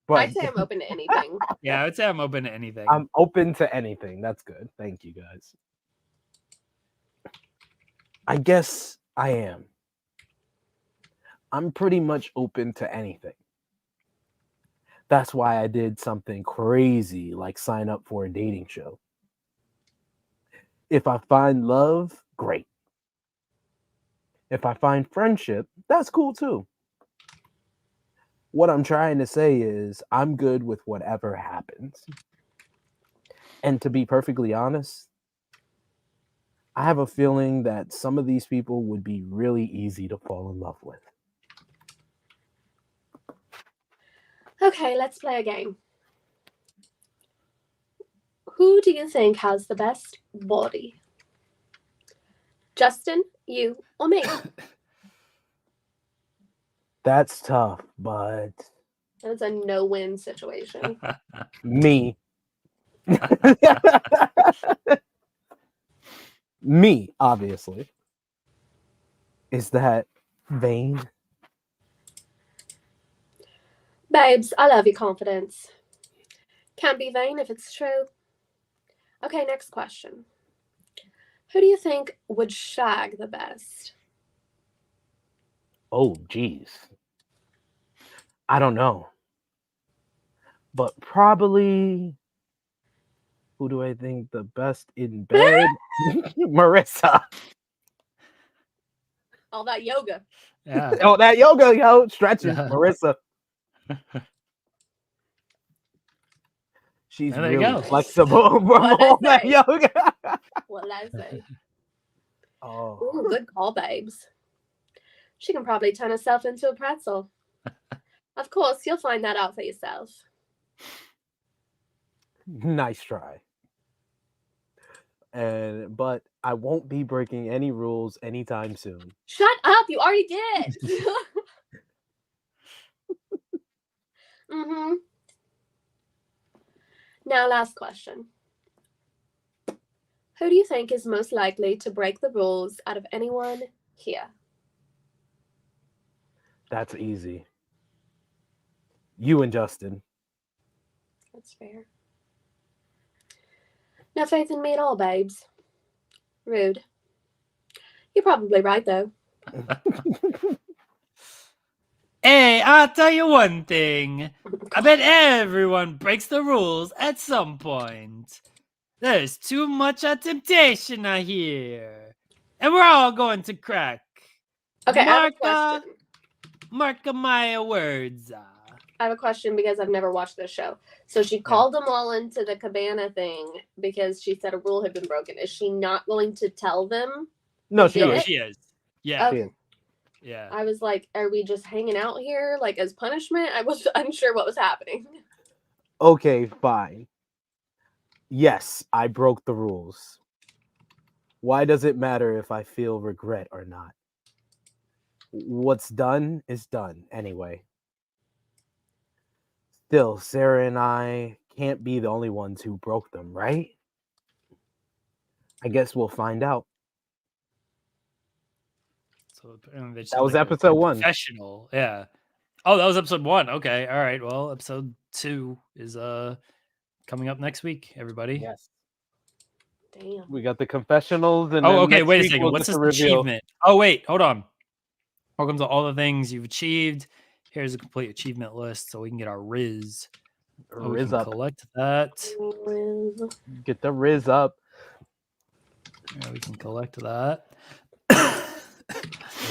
but I'd say I'm open to anything. Yeah, I would say I'm open to anything. I'm open to anything. That's good. Thank you, guys. I guess I am. I'm pretty much open to anything. That's why I did something crazy like sign up for a dating show. If I find love, great. If I find friendship, that's cool too. What I'm trying to say is I'm good with whatever happens. And to be perfectly honest, I have a feeling that some of these people would be really easy to fall in love with. Okay, let's play a game. Who do you think has the best body? Justin, you, or me? That's tough, but It's a no-win situation. me. Me, obviously. Is that vain? Babes, I love your confidence. Can't be vain if it's true. Okay, next question. Who do you think would shag the best? Oh, geez. I don't know. But probably, who do I think the best in bed? Marissa. All that yoga. Yeah. Oh, that yoga, yo, stretching. Yeah. Marissa. She's There you really go. flexible from What'd I all that say? yoga. What did I say? Oh, Ooh, good call, babes. She can probably turn herself into a pretzel. Of course, you'll find that out for yourself. nice try. But I won't be breaking any rules anytime soon. Shut up! You already did. Mm-hmm. Now, last question. Who do you think is most likely to break the rules out of anyone here? That's easy. You and Justin. That's fair. No faith in me at all, babes. Rude. You're probably right, though. Hey, I'll tell you one thing. I bet everyone breaks the rules at some point. There's too much of temptation, I hear. And we're all going to crack. Okay, I have a question. Mark my words. I have a question because I've never watched this show. So she called them all into the cabana thing because she said a rule had been broken. Is she not going to tell them? No, she did is. it? She is. Yeah. Okay. She is. Yeah. I was like, are we just hanging out here like as punishment? I was unsure what was happening. Okay, fine. Yes, I broke the rules. Why does it matter if I feel regret or not? What's done is done anyway. Still, Sarah and I can't be the only ones who broke them, right? I guess we'll find out. So apparently That was episode 1. Professional. Yeah. Oh, that was episode 1. Okay. All right. Well, episode 2 is coming up next week, everybody. Yes. Damn. We got the confessionals and Oh, then okay. next Wait a week second. we'll What's get this the reveal. achievement? Oh, wait. Hold on. Welcome to all the things you've achieved. Here's a complete achievement list so we can get our Riz. We Riz can up. collect that. Get the Riz up. Yeah, we can collect that.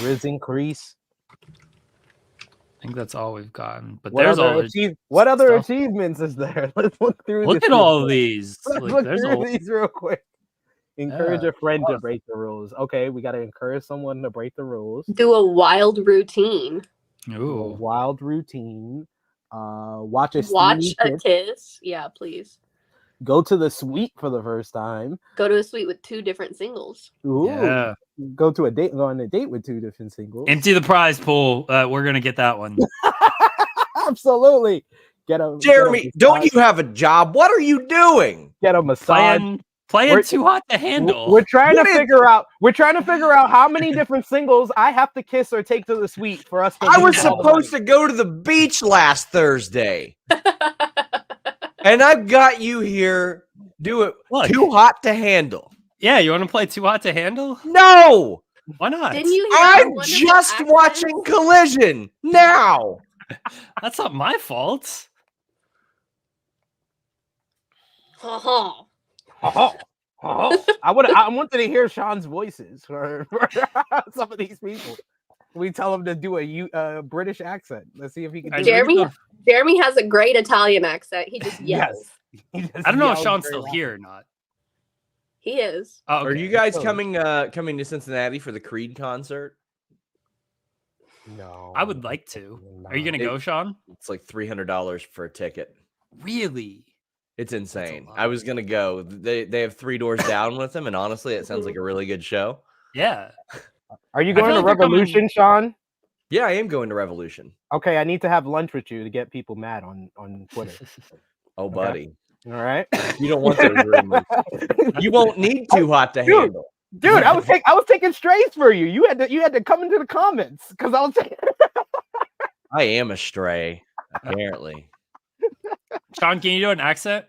Riz increase. I think that's all we've gotten. But What there's all other, the what other stuff. achievements is there? Let's look through Look this at real all of quick. these. Let's Like, look there's through a these real quick. Encourage Yeah. a friend to break the rules. Okay, we got to encourage someone to break the rules. Do a wild routine. Do a Ooh. wild routine. Watch a Watch steamy a kiss. kiss. Yeah, please. Go to the suite for the first time. Go to a suite with 2 different singles. Ooh. Yeah. Go to a date. Go on a date with 2 different singles. Empty the prize pool. We're gonna get that one. Absolutely. Jeremy, don't you have a job? What are you doing? Get a massage. Playing too hot to handle. We're trying to figure out. We're trying to figure out how many different singles I have to kiss or take to the suite for us to. I was supposed to go to the beach last Thursday, and I've got you here. Do it. Look. Too hot to handle. Yeah, you want to play too hot to handle? No, Why not? Didn't you hear I'm just watching Collision now. That's not my fault. I wanted to hear Sean's voices for some of these people. We tell him to do a British accent. Let's see if he can do it. Jeremy has a great Italian accent. He just yells. Yes. I don't know if Sean's still here or not. He is. Oh, okay. Are you guys coming to Cincinnati for the Creed concert? No. I would like to. Are you gonna go, Sean? It's like $300 for a ticket. Really? It's insane. I was gonna go. They have 3 doors down with them, and honestly, it sounds like a really good show. Yeah. Are you going to Revolution, Sean? Yeah, I am going to Revolution. Okay, I need to have lunch with you to get people mad on Twitter. Oh, buddy. All right. You don't want those rumors. You won't need too hot to handle. Dude, I was taking strays for you. You had to come into the comments because I was taking. I am a stray, apparently. Sean, can you do an accent?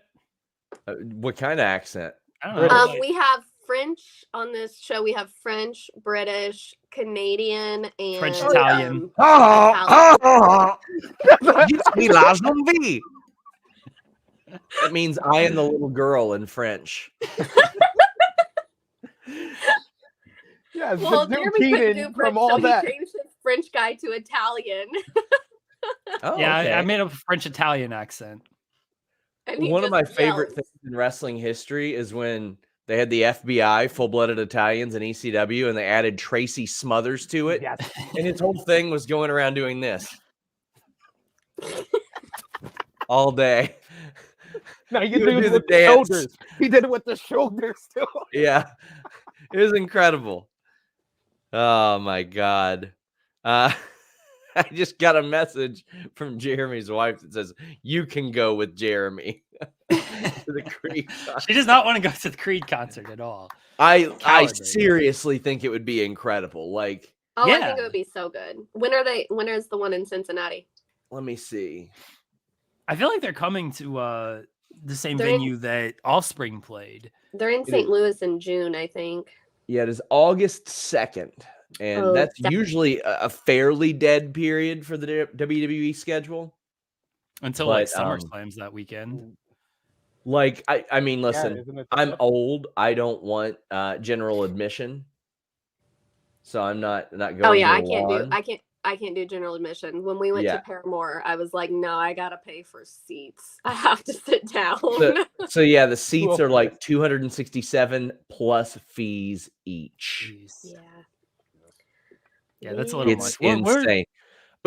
What kind of accent? I don't know. We have French on this show. We have French, British, Canadian, and French, Italian. Zombie. It means I am the little girl in French. Yeah, well, the Jeremy new couldn't Keenan do from French, all so that. he changed his French guy to Italian. Oh, Yeah, okay. I made a French-Italian accent. And he One of my just favorite yells. things in wrestling history is when they had the FBI, full-blooded Italians, in ECW, and they added Tracy Smothers to it. Yes. And his whole thing was going around doing this all day. No, He you would did do it the with the dance. shoulders. He did it with the shoulders too. Yeah, it was incredible. Oh my God. I just got a message from Jeremy's wife that says, "You can go with Jeremy to the Creed concert." She does not want to go to the Creed concert at all. I Cowardly. seriously think it would be incredible. Like, Oh, I think Yeah. it would be so good. When is the one in Cincinnati? let me see. I feel like they're coming to the same They're in- venue that Offspring played. They're in It St. is- Louis in June, I think. Yeah, it is August 2nd. And Oh, that's definitely. usually a fairly dead period for the WWE schedule. Until like But, SummerSlam's that weekend. Like, I mean, listen, isn't it I'm the- old. I don't want general admission. So I'm not going Oh yeah, to the lawn. I can't do general admission. When we went Yeah. to Paramore, I was like, no, I gotta pay for seats. I have to sit down. So yeah, the seats are Okay. like 267 plus fees each. Jeez. yeah. Yeah, that's a little It's much. insane.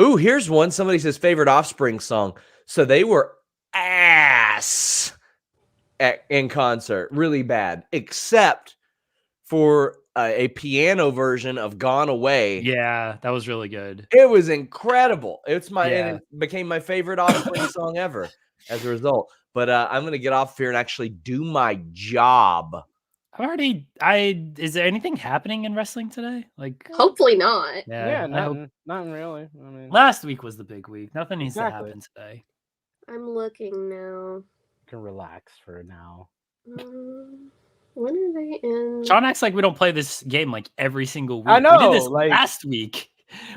Ooh, here's one. Somebody says favorite Offspring song. So they were ass in concert, really bad, except for a piano version of "Gone Away." Yeah, that was really good. It was incredible. It's and Yeah. it became my favorite Offspring song ever as a result. But I'm gonna get off here and actually do my job. Is there anything happening in wrestling today? Like, Hopefully not. Yeah, I hope nothing really. I mean, last week was the big week. Nothing needs Exactly. to happen today. I'm looking now. you can relax for now. When are they in? Sean acts like we don't play this game like every single week. I know, We did this like- last week.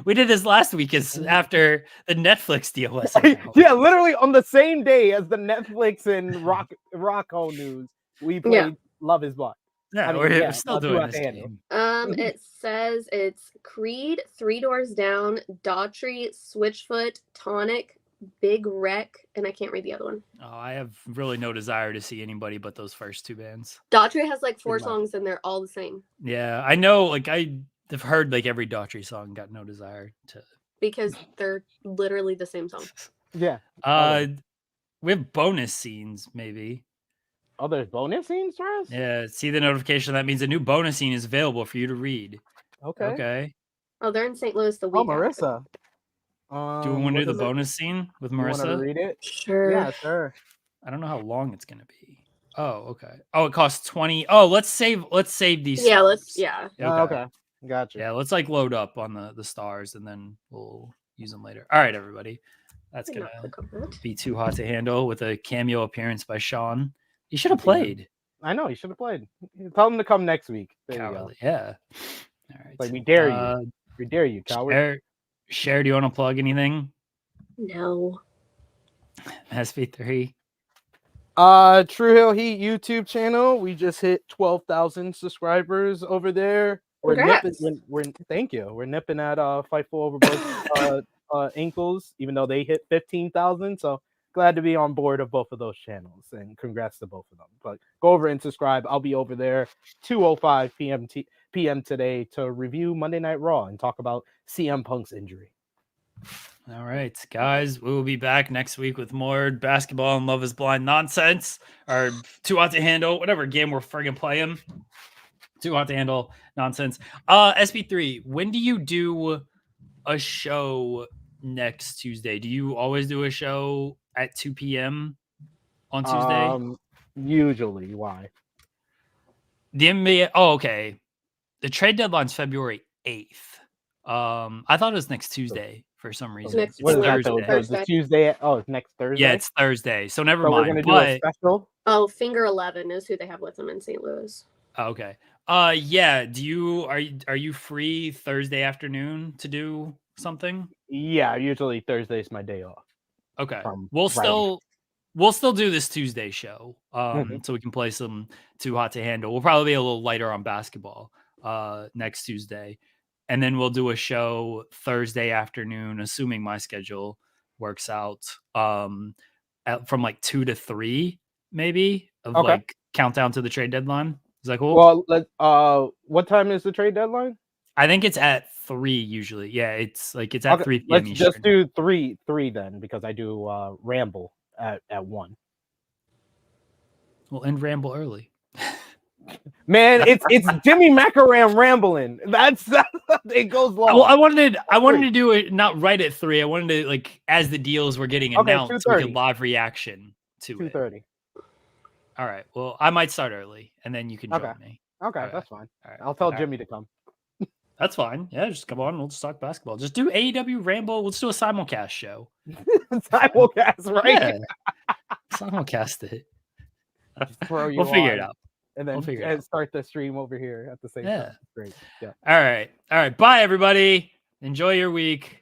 We did this last week is after the Netflix deal was announced. Yeah, literally on the same day as the Netflix and Rocco news, we played Love Is Blind. Yeah, I mean, we're yeah, still I'll doing throw out this the handle. game. It says it's Creed, Three Doors Down, Daughtry, Switchfoot, Tonic, Big Wreck, and I can't read the other one. Oh, I have really no desire to see anybody but those first two bands. Daughtry has like 4 Good luck. songs and they're all the same Yeah, I know. Like I've heard like every Daughtry song. Got no desire to. because they're literally the same song. Yeah. We have bonus scenes maybe. Oh, there's bonus scenes for us? Yeah, see the notification. That means a new bonus scene is available for you to read. Okay. Okay. Oh, they're in St. Louis the Oh, week. after. Marissa. Do we want to do the what is it? bonus scene with You wanna Marissa? read it? Sure. Yeah, sure. I don't know how long it's gonna be. Oh, okay. Oh, it costs 20. Oh, let's save these. Yeah, stars. yeah. Okay. Gotcha. Yeah, let's like load up on the stars and then we'll use them later. All right, everybody. That's I did gonna not click on that. be too hot to handle with a cameo appearance by Sean. You should have played. I know, you should have played. Tell him to come next week. There you go. Cowardly. Yeah. All right. Like, we dare you. We dare you, coward. Cher, do you want to plug anything? No. SP3. True Hill Heat YouTube channel. We just hit 12,000 subscribers over there. Congrats. Thank you. We're nipping at Fightful Over both ankles, even though they hit 15,000. So glad to be on board of both of those channels, and congrats to both of them. But go over and subscribe. I'll be over there 2:05 p.m. today to review Monday Night Raw and talk about CM Punk's injury. All right, guys, we will be back next week with more basketball and Love Is Blind nonsense, or Too Hot to Handle, whatever game we're friggin' playing. Too Hot to Handle nonsense. SP3, when do you do a show next Tuesday? Do you always do a show at 2 p.m. on Tuesday? Usually. Why? The NBA. Oh, okay. The trade deadline's February 8th. I thought it was next Tuesday. for some So reason. next- It's what is that Thursday. though? So the Tuesday? Oh, it's next Thursday. Yeah, it's Thursday. So never so we're mind. gonna do a But special. Oh, Finger 11 is who they have with them in St. Louis. okay. Yeah. Are you free Thursday afternoon to do something? Yeah, usually Thursday's my day off. Okay. From We'll writing. still do this Tuesday show. So we can play some Too Hot to Handle. We'll probably be a little lighter on basketball next Tuesday. And then we'll do a show Thursday afternoon, assuming my schedule works out. From like 2 to 3, maybe, of Okay. like countdown to the trade deadline. Is that cool? Well, what time is the trade deadline? I think it's at 3 usually. Yeah, it's at 3 p.m. Let's Eastern. just do three then, because I do ramble at 1. We'll end ramble early. Man, it's Jimmy Macaram rambling. That's it goes long. Well, I wanted to do it not right at 3. I wanted to, like, as the deals were getting announced, so we could 2:30. live reaction to it. 2:30. All right. Well, I might start early, and then you can join me. Okay, that's fine. All right. I'll tell All right. Jimmy to come. That's fine. Yeah, just come on. We'll just talk basketball. Just do AEW Ramble. Let's do a simulcast show. Simulcast, right? Yeah. Simulcast it. Throw you We'll figure it on, out. and then We'll figure it out. start the stream over here at the same Yeah. time. Great. Yeah. All right. Bye, everybody. Enjoy your week.